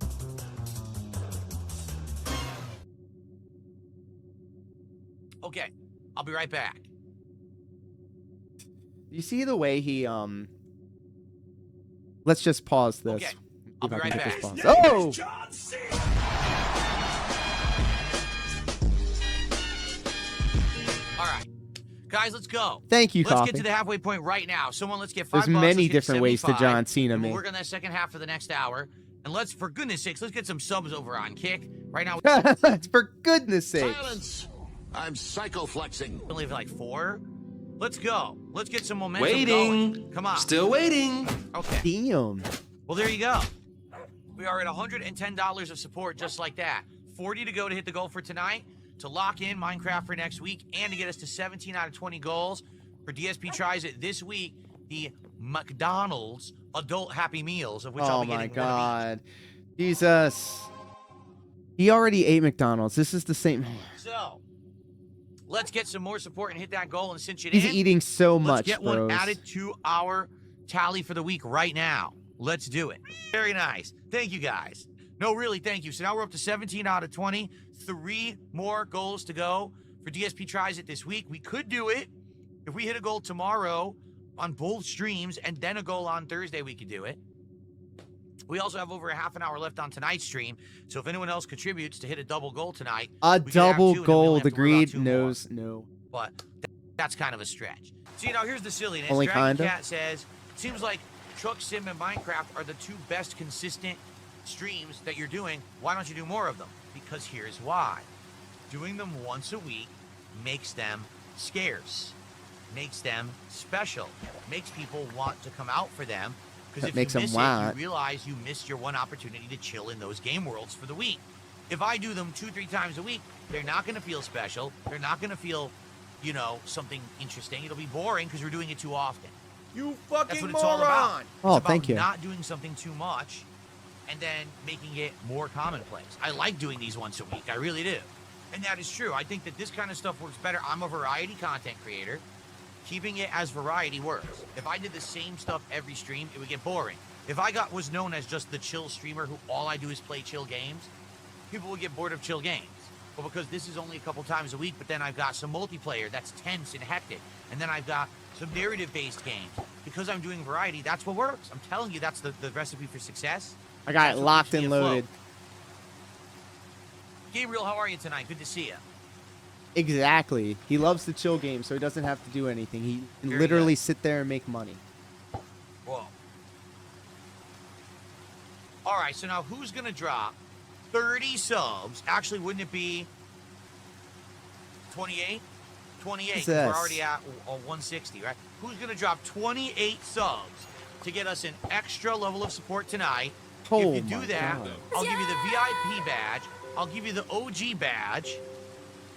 Okay, I'll be right back. You see the way he let's just pause this. Okay, I'll be If I can right get this back. paused. All right, guys, let's go. Thank you, Let's Coffee. get to the halfway point right now. Someone, let's get $5. There's Let's many get different ways to 75, John Cena and me. we'll work on that second half for the next hour. And let's, for goodness sakes, let's get some subs over on Kick right now. For goodness sake. Silence! I'm psycho-flexing. We only have like 4. Let's go. Let's get some momentum Waiting. going. Come on. Still waiting. Okay. Damn. Well, there you go. We are at $110 of support just like that. 40 to go to hit the goal for tonight, to lock in Minecraft for next week, and to get us to 17 out of 20 goals. For DSP tries it this week, the McDonald's Adult Happy Meals, of which I'll Oh be my getting one of god. Jesus. He already ate McDonald's. This is the same. each. So, let's get some more support and hit that goal and cinch it He's in. eating so Let's much, get bros. one added to our tally for the week right now. Let's do it. Very nice. Thank you, guys. No, really, thank you. So now we're up to 17 out of 20. 3 more goals to go for DSP Tries It this week. We could do it. If we hit a goal tomorrow on both streams and then a goal on Thursday, we could do it. We also have over a half an hour left on tonight's stream. So if anyone else contributes to hit a double goal tonight, A we could have double 2, and then we only goal. have The to worry about greed 2 more. knows no. But that's kind of a stretch. So, you know, here's the silliness. Only Dragon kinda? Cat says, seems like Truck Sim and Minecraft are the 2 best consistent streams that you're doing. Why don't you do more of them? Because here's why. Doing them once a week makes them scarce, makes them special, makes people want to come out for them. Because That if makes you 'em miss it, want. you realize you missed your one opportunity to chill in those game worlds for the week. If I do them 2-3 times a week, they're not going to feel special. They're not going to feel, you know, something interesting. It'll be boring because we're doing it too often. You That's fucking what it's all about. It's Oh, about thank you. not doing something too much and then making it more commonplace. I like doing these once a week. I really do. And that is true. I think that this kind of stuff works better. I'm a variety content creator. Keeping it as variety works. If I did the same stuff every stream, it would get boring. If I was known as just the chill streamer who all I do is play chill games, people would get bored of chill games. But because this is only a couple times a week, but then I've got some multiplayer that's tense and hectic. And then I've got some narrative-based games. Because I'm doing variety, that's what works. I'm telling you, that's the recipe for success. I got That's it what locked keeps me and afloat. loaded. Gabriel, how are you tonight? Good to see you. Exactly. He loves the chill game, so he doesn't have to do anything. He can Very literally good. sit there and make money. Whoa. All right, so now who's going to drop 30 subs? Actually, wouldn't it be 28? 28, 'cause we're Jesus. already at 160, right? Who's going to drop 28 subs to get us an extra level of support tonight? Oh if you my do that, God. I'll give you the VIP badge, I'll give you the OG badge,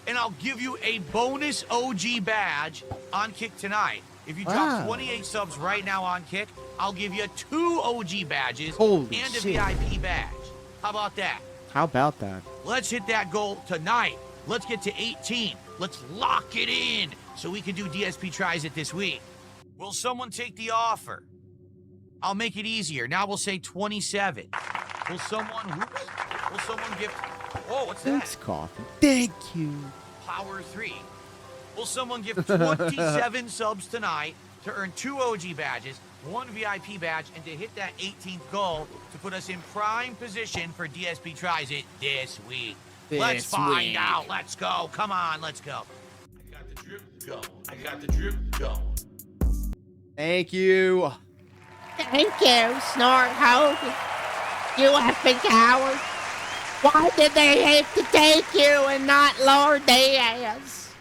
and I'll give you a bonus OG badge on Kick tonight. If you drop Wow. 28 subs right now on Kick, I'll give you 2 OG badges Holy and a shit. VIP badge. How about that? How about that? Let's hit that goal tonight. Let's get to 18. Let's lock it in so we can do DSP Tries It this week. Will someone take the offer? I'll make it easier. Now we'll say 27. Will someone give... Oh, what's that? Thanks, Coffee. Thank you. Power 3. Will someone give 27 subs tonight to earn 2 OG badges, 1 VIP badge, and to hit that 18th goal to put us in prime position for DSP Tries It this week? Let's This find week. out. Let's go. Come on, let's go. I got the drip going. I got the drip going. Thank you. Thank you, Snort Hogan. You effing coward. Why did they have to take you and not Lord Diaz?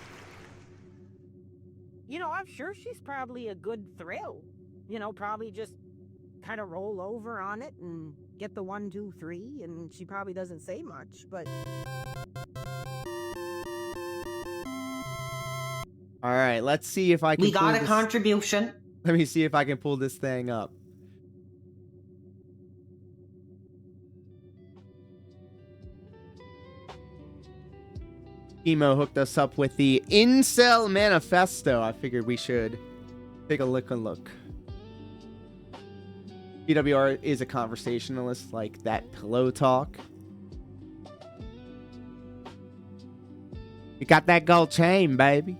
You know, I'm sure she's probably a good thrill. You know, probably just kind of roll over on it and get the 1, 2, 3, and she probably doesn't say much, but... All right, let's see if I can. We got a contribution. Let me see if I can pull this thing up. Timo hooked us up with the Incel Manifesto. I figured we should take a look. BWR is a conversationalist, like that pillow talk. You got that gold chain, baby.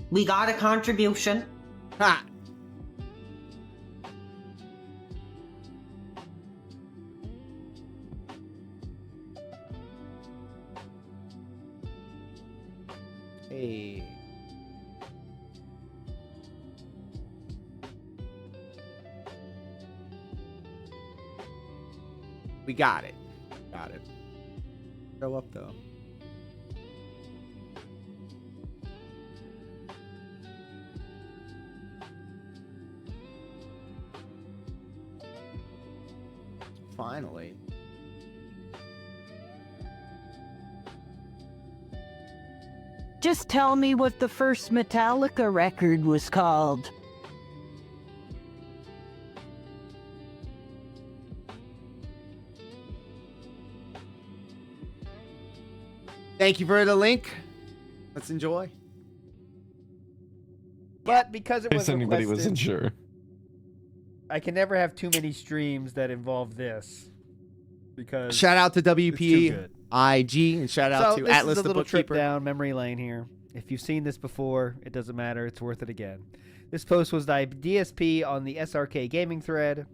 We got a contribution. Ha! Hey. We got it. Got it. Show up though. Finally. Just tell me what the first Metallica record was called. Thank you for the link. Let's enjoy. But because it In was case anybody requested, wasn't sure. I can never have too many streams that involve this. Because Shout out to it's too good. WPIG and shout out So to this Atlas is a the little trip Bookkeeper. down memory lane here. If you've seen this before, it doesn't matter. It's worth it again. This post was by DSP on the SRK gaming thread.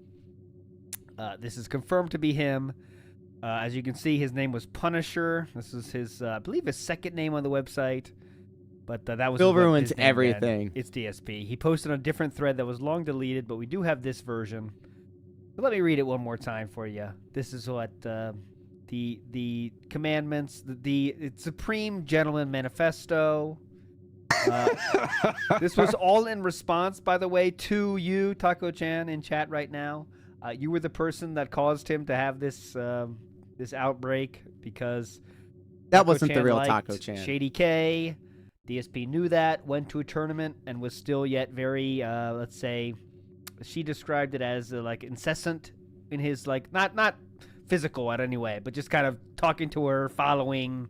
This is confirmed to be him. As you can see, his name was Punisher. This is his, I believe, his second name on the website. But that was Phil his ruins his name everything. then. It's DSP. He posted on a different thread that was long deleted, but we do have this version. So let me read it one more time for you. This is what the commandments, the Supreme Gentleman Manifesto. This was all in response, by the way, to you, Taco-chan, in chat right now. You were the person that caused him to have this this outbreak because That wasn't the Taco-chan real liked Taco-chan. Shady K. DSP knew that, went to a tournament, and was still yet very, let's say, she described it as like incessant in his like not physical at any way, but just kind of talking to her, following,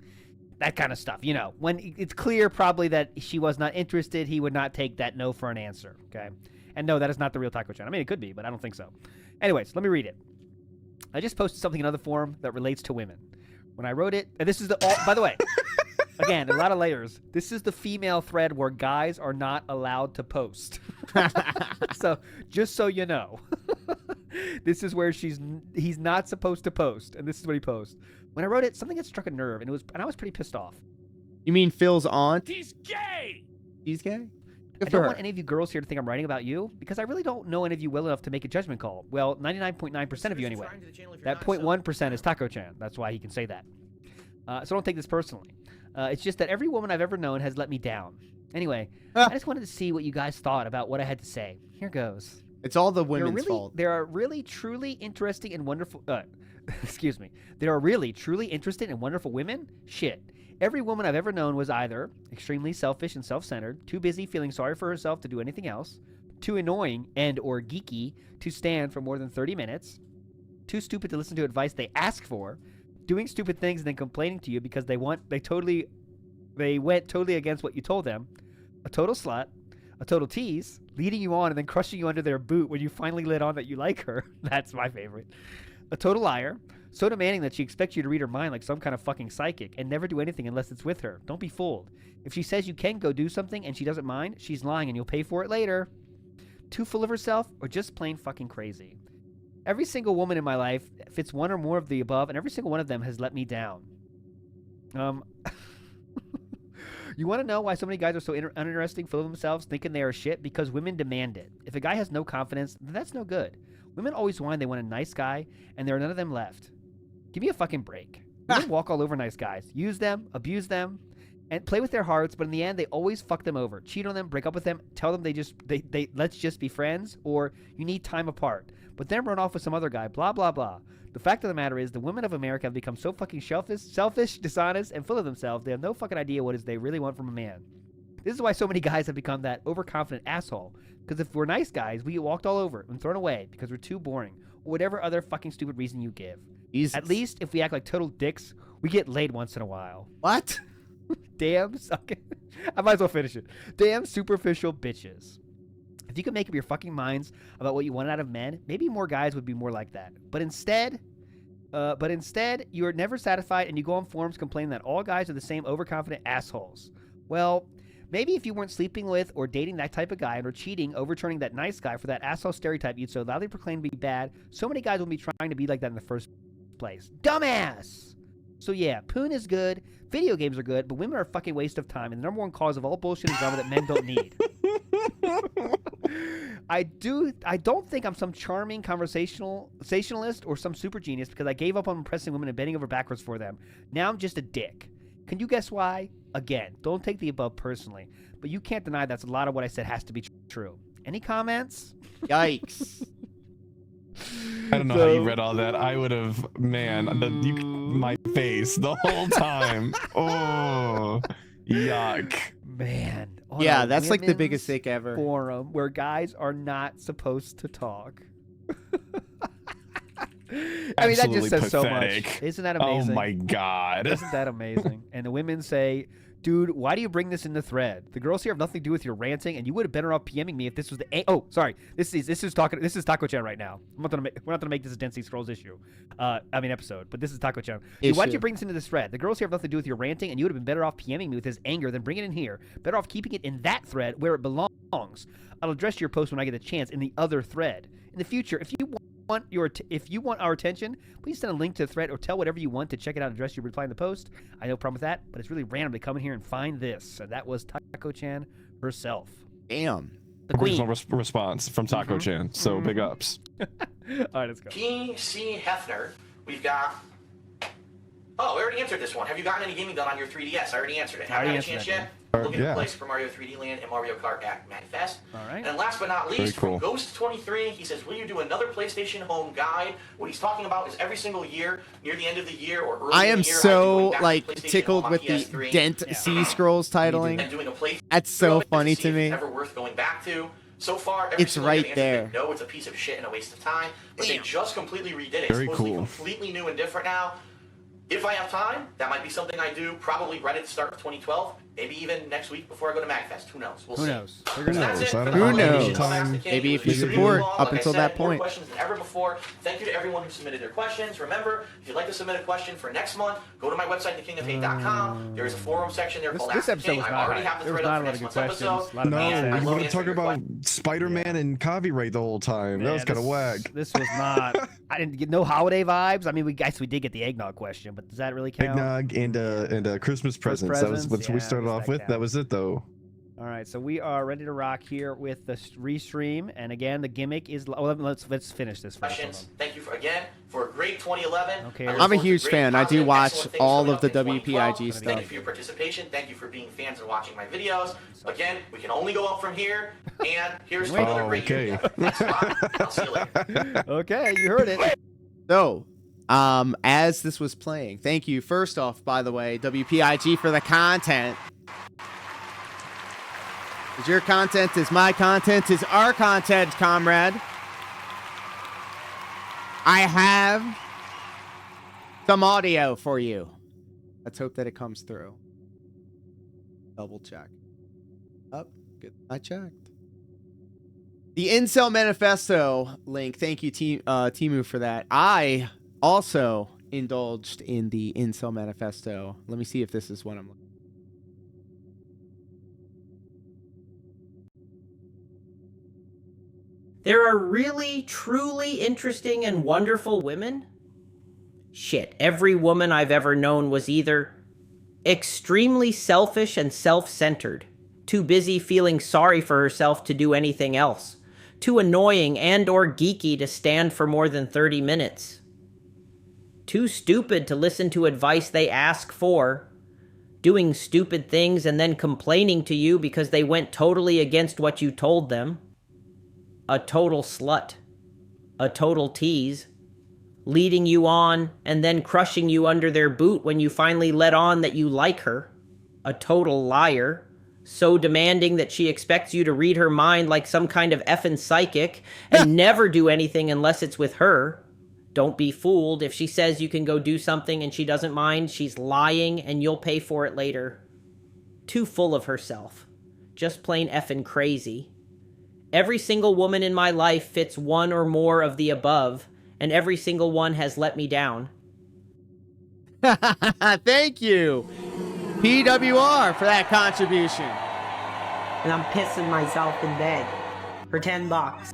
that kind of stuff. You know, when it's clear probably that she was not interested, he would not take that no for an answer. Okay, and no, that is not the real Taco-chan. I mean, it could be, but I don't think so. Anyways, let me read it. I just posted something in another forum that relates to women. When I wrote it, and this is the by the way. Again, a lot of layers. This is the female thread where guys are not allowed to post. So, just so you know. This is where he's not supposed to post, and this is what he posts. When I wrote it, something had struck a nerve, and I was pretty pissed off. You mean Phil's aunt? He's gay! He's gay? I don't want any of you girls here to think I'm writing about you, because I really don't know any of you well enough to make a judgment call. Well, 99.9% of you anyway. That 0.1% is Taco-chan. That's why he can say that. So don't take this personally. It's just that every woman I've ever known has let me down. Anyway, I just wanted to see what you guys thought about what I had to say. Here goes. It's all the women's fault. There are really, truly interesting and wonderful... excuse me. There are really, truly interested and wonderful women? Shit. Every woman I've ever known was either extremely selfish and self-centered, too busy feeling sorry for herself to do anything else, too annoying and or geeky to stand for more than 30 minutes, too stupid to listen to advice they ask for, doing stupid things and then complaining to you because they went totally against what you told them, a total slut, a total tease, leading you on and then crushing you under their boot when you finally let on that you like her. That's my favorite. A total liar, so demanding that she expects you to read her mind like some kind of fucking psychic and never do anything unless it's with her. Don't be fooled. If she says you can go do something and she doesn't mind, she's lying and you'll pay for it later. Too full of herself or just plain fucking crazy. Every single woman in my life fits one or more of the above, and every single one of them has let me down. You want to know why so many guys are so uninteresting, full of themselves, thinking they are shit? Because women demand it. If a guy has no confidence, then that's no good. Women always whine they want a nice guy, and there are none of them left. Give me a fucking break. Women walk all over nice guys. Use them, abuse them, and play with their hearts, but in the end, they always fuck them over. Cheat on them, break up with them, tell them they let's just be friends, or you need time apart. But then run off with some other guy, blah, blah, blah. The fact of the matter is, the women of America have become so fucking selfish, dishonest, and full of themselves, they have no fucking idea what it is they really want from a man. This is why so many guys have become that overconfident asshole. Because if we're nice guys, we get walked all over and thrown away because we're too boring, or whatever other fucking stupid reason you give. Jesus. At least, if we act like total dicks, we get laid once in a while. What? Damn, I might as well finish it. Damn superficial bitches. If you could make up your fucking minds about what you want out of men, maybe more guys would be more like that. But instead, you are never satisfied, and you go on forums complaining that all guys are the same overconfident assholes. Well, maybe if you weren't sleeping with or dating that type of guy and or cheating, overturning that nice guy for that asshole stereotype you'd so loudly proclaim to be bad, so many guys will be trying to be like that in the first place. Dumbass! So yeah, poon is good, video games are good, but women are a fucking waste of time and the number one cause of all bullshit and drama that men don't need. I don't think I'm some charming conversationalist or some super genius because I gave up on impressing women and bending over backwards for them. Now I'm just a dick. Can you guess why? Again, don't take the above personally, but you can't deny that's a lot of what I said has to be true. Any comments? Yikes. I don't know how you read all that. I would have, man, my face the whole time. Oh, yuck. Man. Yeah, that's like the biggest sick ever. Forum where guys are not supposed to talk. I mean, that just says pathetic. So much. Isn't that amazing? Oh my God. Isn't that amazing? And the women say, dude, why do you bring this in the thread? The girls here have nothing to do with your ranting, and you would have better off PMing me if this was the. Oh, sorry. This is Taco Chan right now. We're not gonna make this a Dead Sea Scrolls issue. Episode. But this is Taco Chan. Dude, why did you bring this into this thread? The girls here have nothing to do with your ranting, and you would have been better off PMing me with his anger than bringing it in here. Better off keeping it in that thread where it belongs. I'll address your post when I get a chance in the other thread. In the future, if you want our attention, please send a link to the thread or tell whatever you want to check it out and address your reply in the post. I no problem with that, but it's really random to come in here and find this. And that was Taco-chan herself. Damn. The queen. Original response from Taco-chan. So big ups. All right, let's go. PC Hefner, we've got. Oh, we already answered this one. Have you gotten any gaming done on your 3DS? I already answered it. Haven't had a chance yet? Looking to play Super Mario 3D Land and Mario Kart at Manifest. All right. And last but not least, from Ghost23, he says, will you do another PlayStation Home guide? What he's talking about is every single year, near the end of the year or early I in am the year, so like tickled with the Dent Sea Scrolls titling. And doing a play That's so funny to me. It's never worth going back to. So far, every it's right there. No, it's a piece of shit and a waste of time. But they just completely redid it. Very it's cool. Completely new and different now. If I have time, that might be something I do probably right at the start of 2012. Maybe even next week before I go to MagFest. Who knows? We'll see. Who knows? Maybe if you support up until that point. More questions than ever before. Thank you to everyone who submitted their questions. Remember, if you'd like to submit a question for next month, go to my website, thekingofhate.com. There is a forum section there called Ask the King. I already have the thread up for next month's episode. No, we want to talk about Spider-Man and copyright the whole time. Man, that was kind of whack. This was not. I didn't get no holiday vibes. I mean, we did get the eggnog question, but does that really count? Eggnog and Christmas presents. That was what we started off with. That was it, though. All right, so we are ready to rock here with the restream, and again, the gimmick is. Oh, let's finish this first. Questions. Thank you again for a great 2011. Okay, I'm a huge fan. I do watch all of the WPIG stuff. Thank you for your participation. Thank you for being fans and watching my videos. Again, we can only go up from here, and here's to another great year. Thanks a lot. I'll see you later. Okay, you heard it. So, as this was playing, thank you first off, by the way, WPIG for the content. Is your content is my content is our content, comrade. I have some audio for you. Let's hope that it comes through. Double check. Up, good. I checked. The Incel Manifesto link. Thank you, Timo, for that. I also indulged in the Incel Manifesto. Let me see if this is what I'm looking. There are really, truly interesting and wonderful women? Shit, every woman I've ever known was either extremely selfish and self-centered, too busy feeling sorry for herself to do anything else, too annoying and or geeky to stand for more than 30 minutes, too stupid to listen to advice they ask for, doing stupid things and then complaining to you because they went totally against what you told them, a total slut, a total tease, leading you on and then crushing you under their boot when you finally let on that you like her, a total liar, so demanding that she expects you to read her mind like some kind of effing psychic and never do anything unless it's with her. Don't be fooled. If she says you can go do something and she doesn't mind, she's lying and you'll pay for it later. Too full of herself. Just plain effing crazy. Every single woman in my life fits one or more of the above, and every single one has let me down. Thank you, PWR, for that contribution. And I'm pissing myself in bed for $10.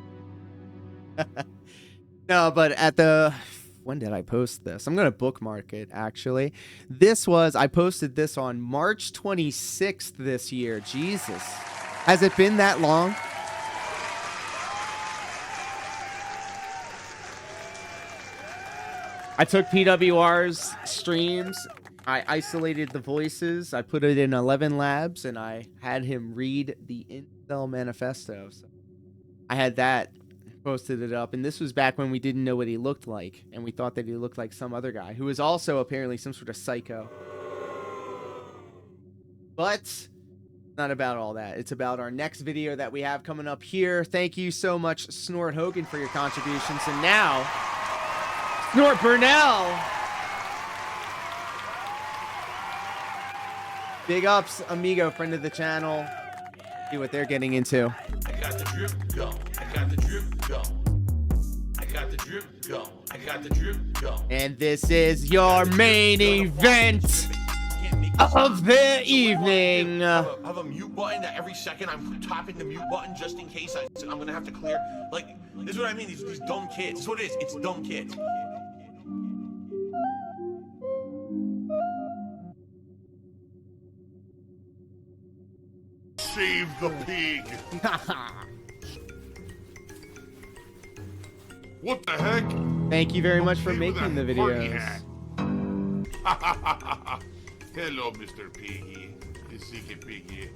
No, but at the... When did I post this? I'm going to bookmark it, actually. I posted this on March 26th this year. Jesus. Has it been that long? I took PWR's streams, I isolated the voices, I put it in 11 labs, and I had him read the Intel Manifesto. So I had that, posted it up, and this was back when we didn't know what he looked like, and we thought that he looked like some other guy, who was also apparently some sort of psycho. But not about all that. It's about our next video that we have coming up here. Thank you so much, Snort Hogan, for your contributions, and now... Snort Burnell. Big ups, amigo, friend of the channel. See what they're getting into. I got the drip go. I got the drip go. I got the drip go. I got the drip go. And this is your main event of the evening. I have a mute button that every second I'm tapping the mute button just in case I'm gonna have to clear. Like, this is what I mean. These dumb kids. This is what it is. It's dumb kids. Save the pig. What the heck? Thank you very much for making the videos. Hello, Mr. Piggy. Piggy Piggy.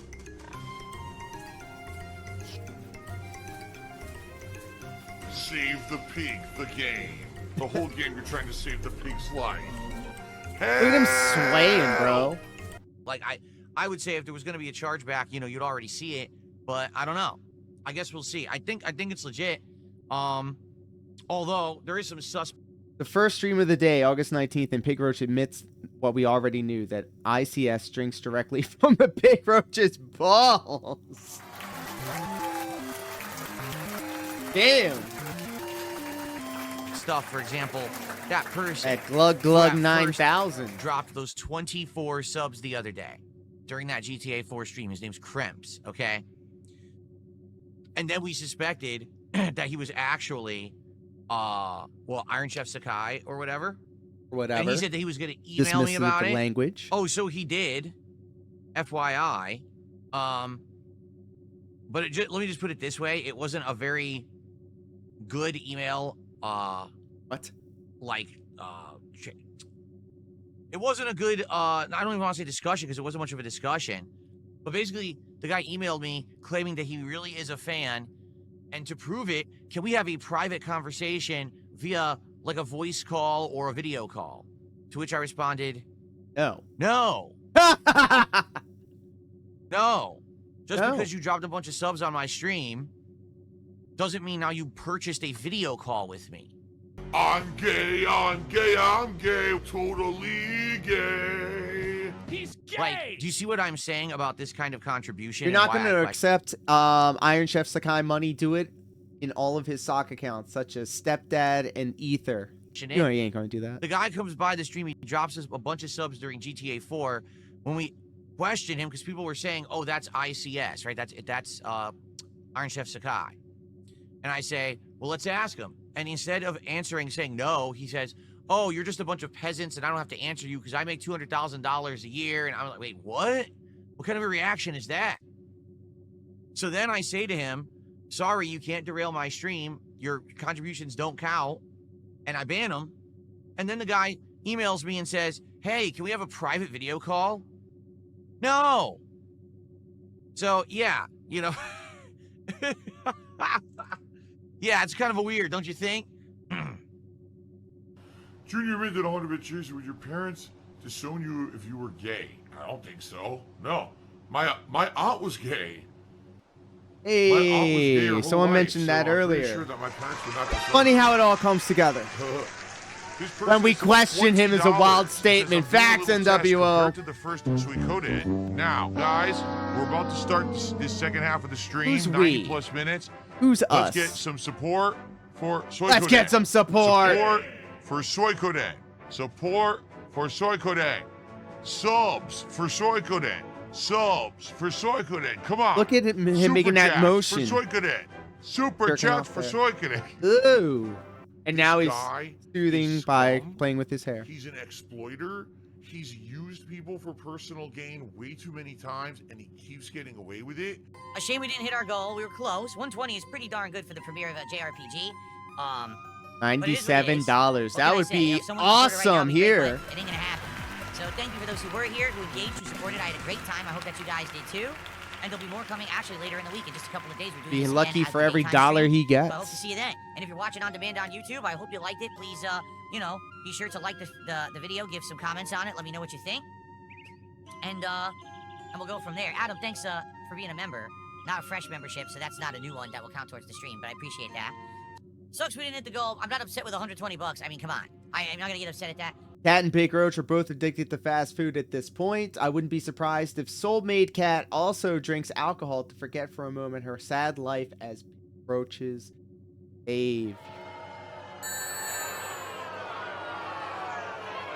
Save the pig, the game. The whole game you're trying to save the pig's life. Look at him swaying, bro. Like, I would say if there was going to be a chargeback, you know, you'd already see it, but I don't know. I guess we'll see. I think it's legit. Although there is some The first stream of the day, August 19th, and Pig Roach admits what we already knew, that ICS drinks directly from the Pig Roach's balls. Damn. stuff. For example, that person at Glug 9000 dropped those 24 subs the other day during that GTA 4 stream. His name's Kremps, okay? And then we suspected that he was actually, well, Iron Chef Sakai or whatever. And he said that he was going to email me about it. Language. Oh, so he did. FYI. But let me just put it this way. It wasn't a very good email. What? Like, it wasn't a good, I don't even want to say discussion because it wasn't much of a discussion. But basically, the guy emailed me claiming that he really is a fan. And to prove it, can we have a private conversation via like a voice call or a video call? To which I responded, no. No. No. Just because you dropped a bunch of subs on my stream doesn't mean now you purchased a video call with me. I'm gay, I'm gay, I'm gay, totally gay. He's gay! Like, do you see what I'm saying about this kind of contribution? You're not going to accept Iron Chef Sakai money, do it in all of his sock accounts, such as Stepdad and Ether. You know he ain't going to do that. The guy comes by the stream, he drops us a bunch of subs during GTA 4. When we questioned him, because people were saying, oh, that's ICS, right? That's Iron Chef Sakai. And I say, well, let's ask him. And instead of answering, saying no, he says, oh, you're just a bunch of peasants and I don't have to answer you because I make $200,000 a year. And I'm like, wait, what? What kind of a reaction is that? So then I say to him, sorry, you can't derail my stream. Your contributions don't count. And I ban him. And then the guy emails me and says, hey, can we have a private video call? No. So, yeah, you know. Yeah, it's kind of a weird, don't you think? Junior minted 100 bit cheers with your parents disown you if you were gay. I don't think so. No. My aunt was gay. Hey, someone mentioned that earlier. Sure that my parents would not disown Funny how it all comes together. When we question him is a wild statement. Facts, NWO. To the first Suikoden. Now, guys, we're about to start this second half of the stream. Who's 90 we? plus minutes. Who's Let's us? get some support for Suikoden. Let's get some support. Support for Suikoden. Support for Suikoden. Subs for Suikoden. Subs for Suikoden. Come on. Look at him Super making that chats motion. For Suikoden. Super Jerking chats off for there. Suikoden. Ooh. And now he's Guy soothing is by scum. playing with his hair. He's an exploiter. He's used people for personal gain way too many times, and he keeps getting away with it. A shame we didn't hit our goal. We were close. 120 is pretty darn good for the premiere of a JRPG. $97. What That can I would say? You be know, someone supported right now awesome would be great, here. but it ain't gonna happen. So thank you for those who were here, who engaged, who supported. I had a great time. I hope that you guys did too. And there'll be more coming actually later in the week in just a couple of days. We're doing Be this lucky again as for the every daytime dollar stream. he gets. So I hope to see you then. And if you're watching on demand on YouTube, I hope you liked it. Please, you know, be sure to like the video, give some comments on it. Let me know what you think. And we'll go from there. Adam, thanks for being a member. Not a fresh membership, so that's not a new one that will count towards the stream, but I appreciate that. Sucks we didn't hit the goal. I'm not upset with $120. I mean, come on. I'm not gonna get upset at that. Cat and Big Roach are both addicted to fast food at this point. I wouldn't be surprised if Soulmate Cat also drinks alcohol to forget for a moment her sad life as Roach's fave.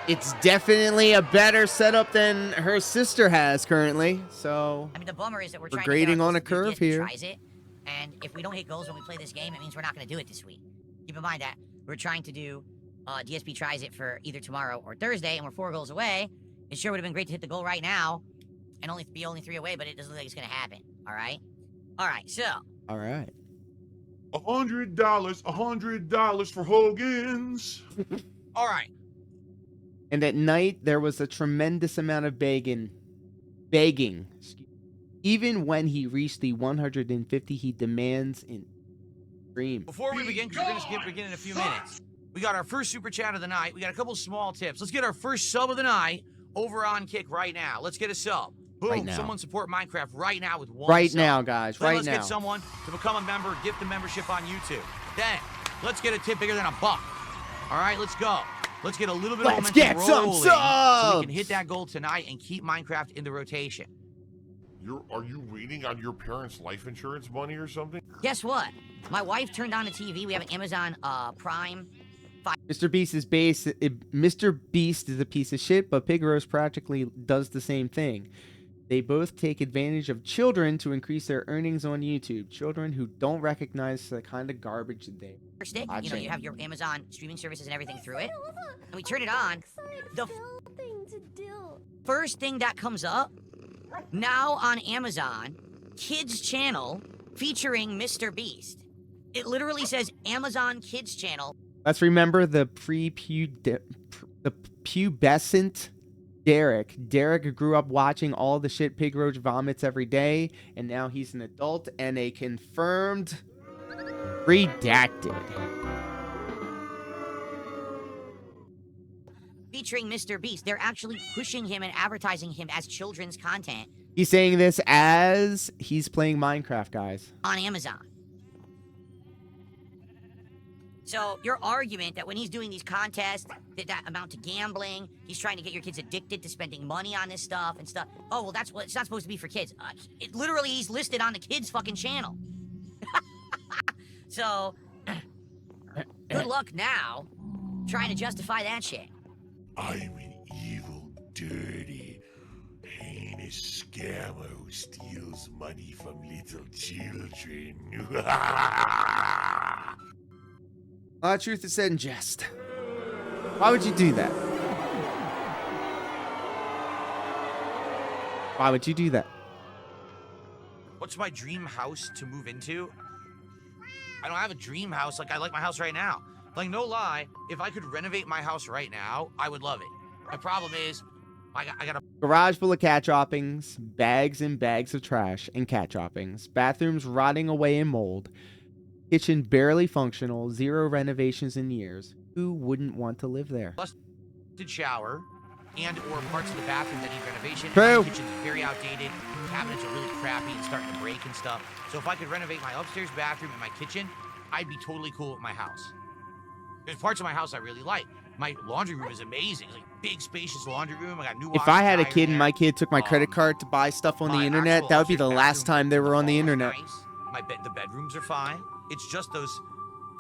It's definitely a better setup than her sister has currently. So I mean, the bummer is that we're we're trying grading to get our on a goals. curve DSP here. Tries it, and if we don't hit goals when we play this game, it means we're not going to do it this week. Keep in mind that we're trying to do DSP tries it for either tomorrow or Thursday, and we're 4 goals away. It sure would have been great to hit the goal right now and only 3 away, but it doesn't look like it's going to happen. All right? All right, so. All right. $100 for Hogan's. All right. And at night, there was a tremendous amount of begging. Even when he reached the 150, he demands in stream. Before we begin, because we're going to begin in a few minutes, we got our first super chat of the night. We got a couple small tips. Let's get our first sub of the night over on Kick right now. Let's get a sub. Boom. Right now. Someone support Minecraft right now with one Right sub. now, guys. Then Right let's now. get someone to become a member, gift a membership on YouTube. Then let's get a tip bigger than $1. All right, let's go. Let's get a little bit of Let's momentum get some rolling so we subs! can hit that goal tonight and keep Minecraft in the rotation. Are you waiting on your parents' life insurance money or something? Guess what? My wife turned on the TV. We have an Amazon Prime. Mr. Beast is Mr. Beast is a piece of shit, but Pig Roast practically does the same thing. They both take advantage of children to increase their earnings on YouTube. Children who don't recognize the kind of garbage they Stick. watch. You know, you have your Amazon streaming services and everything through it. And we turn it on. The first thing that comes up now on Amazon, Kids Channel featuring Mr. Beast. It literally says Amazon Kids Channel. Let's remember the pubescent Derek. Derek grew up watching all the shit Pig Roach vomits every day, and now he's an adult and a confirmed redacted. Featuring Mr. Beast. They're actually pushing him and advertising him as children's content He's saying this as he's playing Minecraft, guys. on Amazon. So your argument that when he's doing these contests that amount to gambling, he's trying to get your kids addicted to spending money on this stuff and stuff. Oh, well, that's what it's not supposed to be for kids. It literally, he's listed on the kids' fucking channel. So, good luck now trying to justify that shit. I'm an evil, dirty, heinous scammer who steals money from little children. A lot of truth is said in jest. Why would you do that? Why would you do that? What's my dream house to move into? I don't have a dream house. Like, I like my house right now. Like, no lie, if I could renovate my house right now, I would love it. My problem is, I got a Garage full of cat droppings, bags and bags of trash and cat droppings, bathrooms rotting away in mold, kitchen barely functional, 0 renovations in years. Who wouldn't want to live there? busted shower and or parts of the bathroom that need renovation. True. My kitchen's very outdated. Cabinets are really crappy and starting to break and stuff. So if I could renovate my upstairs bathroom and my kitchen, I'd be totally cool with my house. There's parts of my house I really like. My laundry room is amazing. It's like big, spacious laundry room. I got new. If I had a kid and my kid took my credit card to buy stuff on the internet, that would be the last time they were on the internet. Nice. The bedrooms are fine. It's just those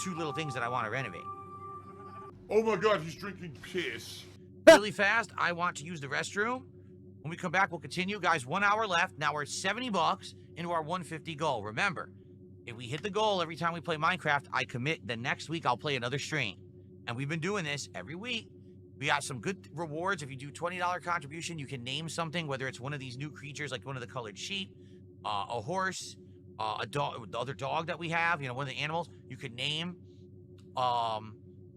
2 little things that I want to renovate. Oh my God, he's drinking piss. Really fast, I want to use the restroom. When we come back, we'll continue. Guys, 1 hour left. Now we're at $70 into our 150 goal. Remember, if we hit the goal every time we play Minecraft, I commit the next week I'll play another stream. And we've been doing this every week. We got some good rewards. If you do $20 contribution, you can name something, whether it's one of these new creatures, like one of the colored sheep, a horse, a dog, the other dog that we have, you know, one of the animals. You could name,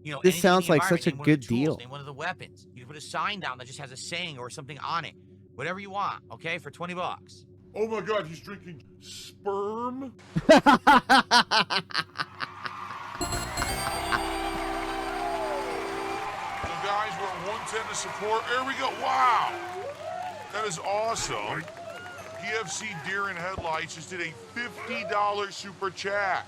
you know, This sounds like such a good deal. Name one of the weapons. You can put a sign down that just has a saying or something on it. Whatever you want, okay, for $20. Oh my God, he's drinking sperm. Guys, we're at 110 to support. There we go. Wow. That is awesome. PFC Deer in Headlights just did a $50 super chat.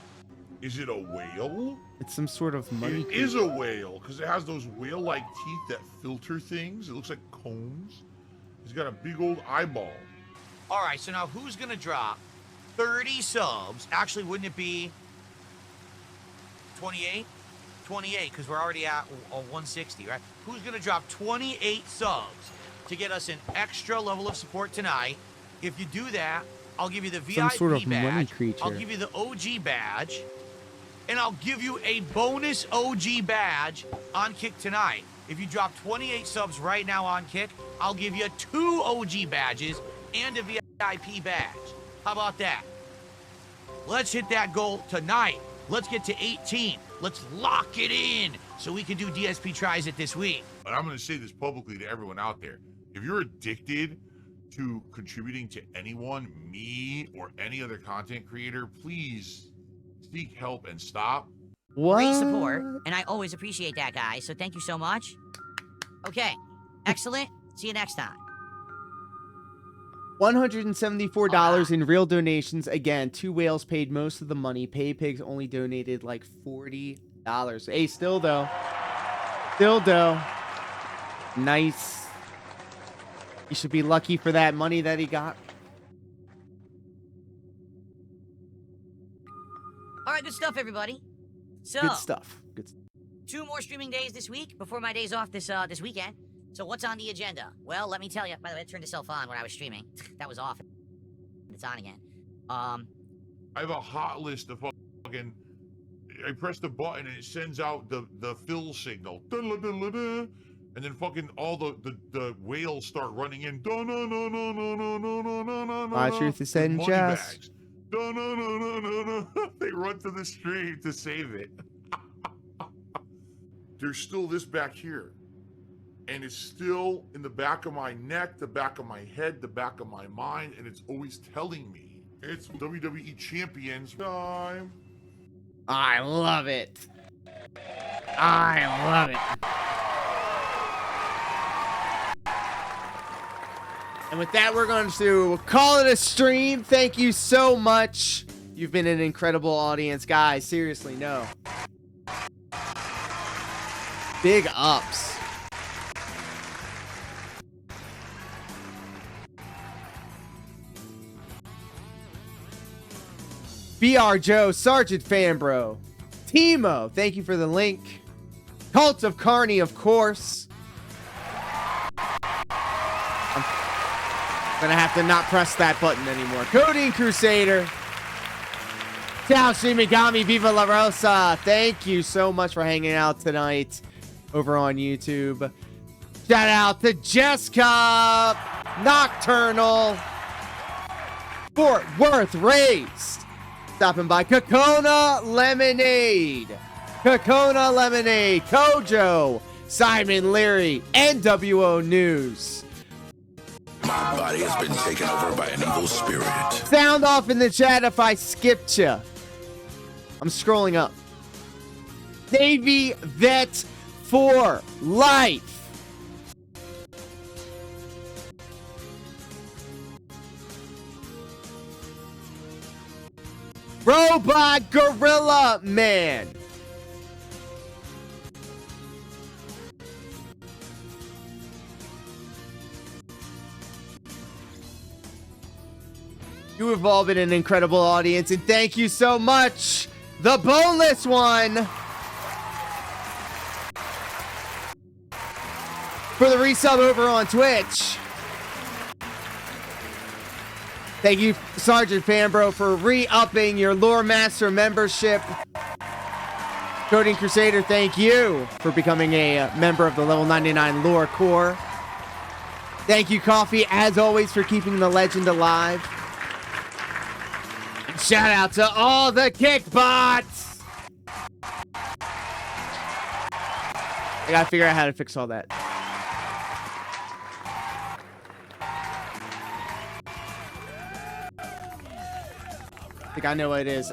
Is it a whale? It's some sort of money. It is a whale because it has those whale-like teeth that filter things. It looks like combs. He's got a big old eyeball. All right, so now who's going to drop 30 subs? Actually, wouldn't it be 28? 28, because we're already at 160, right? Who's going to drop 28 subs to get us an extra level of support tonight? If you do that, I'll give you the VIP Some sort of badge. money creature. I'll give you the OG badge. And I'll give you a bonus OG badge on Kick tonight. If you drop 28 subs right now on Kick, I'll give you 2 OG badges and a VIP badge. How about that? Let's hit that goal tonight. Let's get to 18. Let's lock it in so we can do DSP tries it this week. And I'm going to say this publicly to everyone out there. If you're addicted to contributing to anyone, me or any other content creator, please seek help and stop. What? Great support, and I always appreciate that, guys, so thank you so much. Okay, excellent. See you next time. $174 in real donations. Again, 2 whales paid most of the money. Pay Pigs only donated like $40. Hey, still though. Nice. You should be lucky for that money that he got. All right, good stuff, everybody. So, Good stuff. 2 more streaming days this week before my days off this weekend. So what's on the agenda? Well, let me tell you. By the way, I turned itself on when I was streaming. That was off. It's on again. I have a hot list of fucking. I press the button and it sends out the fill signal, and then fucking all the whales start running in. My truth is said in jest. They run to the stream to save it. There's still this back here. And it's still in the back of my neck, the back of my head, the back of my mind, and it's always telling me it's WWE Champions time. I love it. I love it. And with that, we're going to call it a stream. Thank you so much. You've been an incredible audience, guys. Seriously, no. Big ups. BR Joe, Sergeant Fambro, Timo, thank you for the link. Cult of Carney, of course. Gonna have to not press that button anymore. Coding Crusader. Ciao, Shimigami, Viva La Rosa. Thank you so much for hanging out tonight over on YouTube. Shout out to Jessica, NokternaL, Fort Worth Raised. Stopping by Kokona Lemonade. Kokona Lemonade. Kojo. Simon Leary. NWO News. My body has been taken over by an evil spirit. Sound off in the chat if I skipped you. I'm scrolling up. Navy Vet for Life. Robot Gorilla Man. You have all been an incredible audience, and thank you so much. The Boneless One. For the resub over on Twitch. Thank you, Sergeant Fambro, for re-upping your Lore Master membership. Coding Crusader, thank you for becoming a member of the Level 99 Lore Corps. Thank you, Coffee, as always, for keeping the legend alive. And shout out to all the Kickbots! I gotta figure out how to fix all that. I think I know what it is.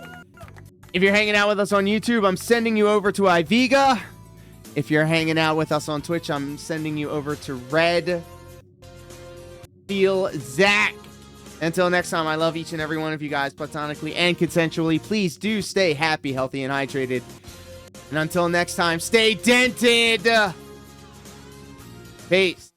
If you're hanging out with us on YouTube, I'm sending you over to Iviga. If you're hanging out with us on Twitch, I'm sending you over to Red Feel Zach. Until next time, I love each and every one of you guys platonically and consensually. Please do stay happy, healthy, and hydrated. And until next time, stay dented. Peace.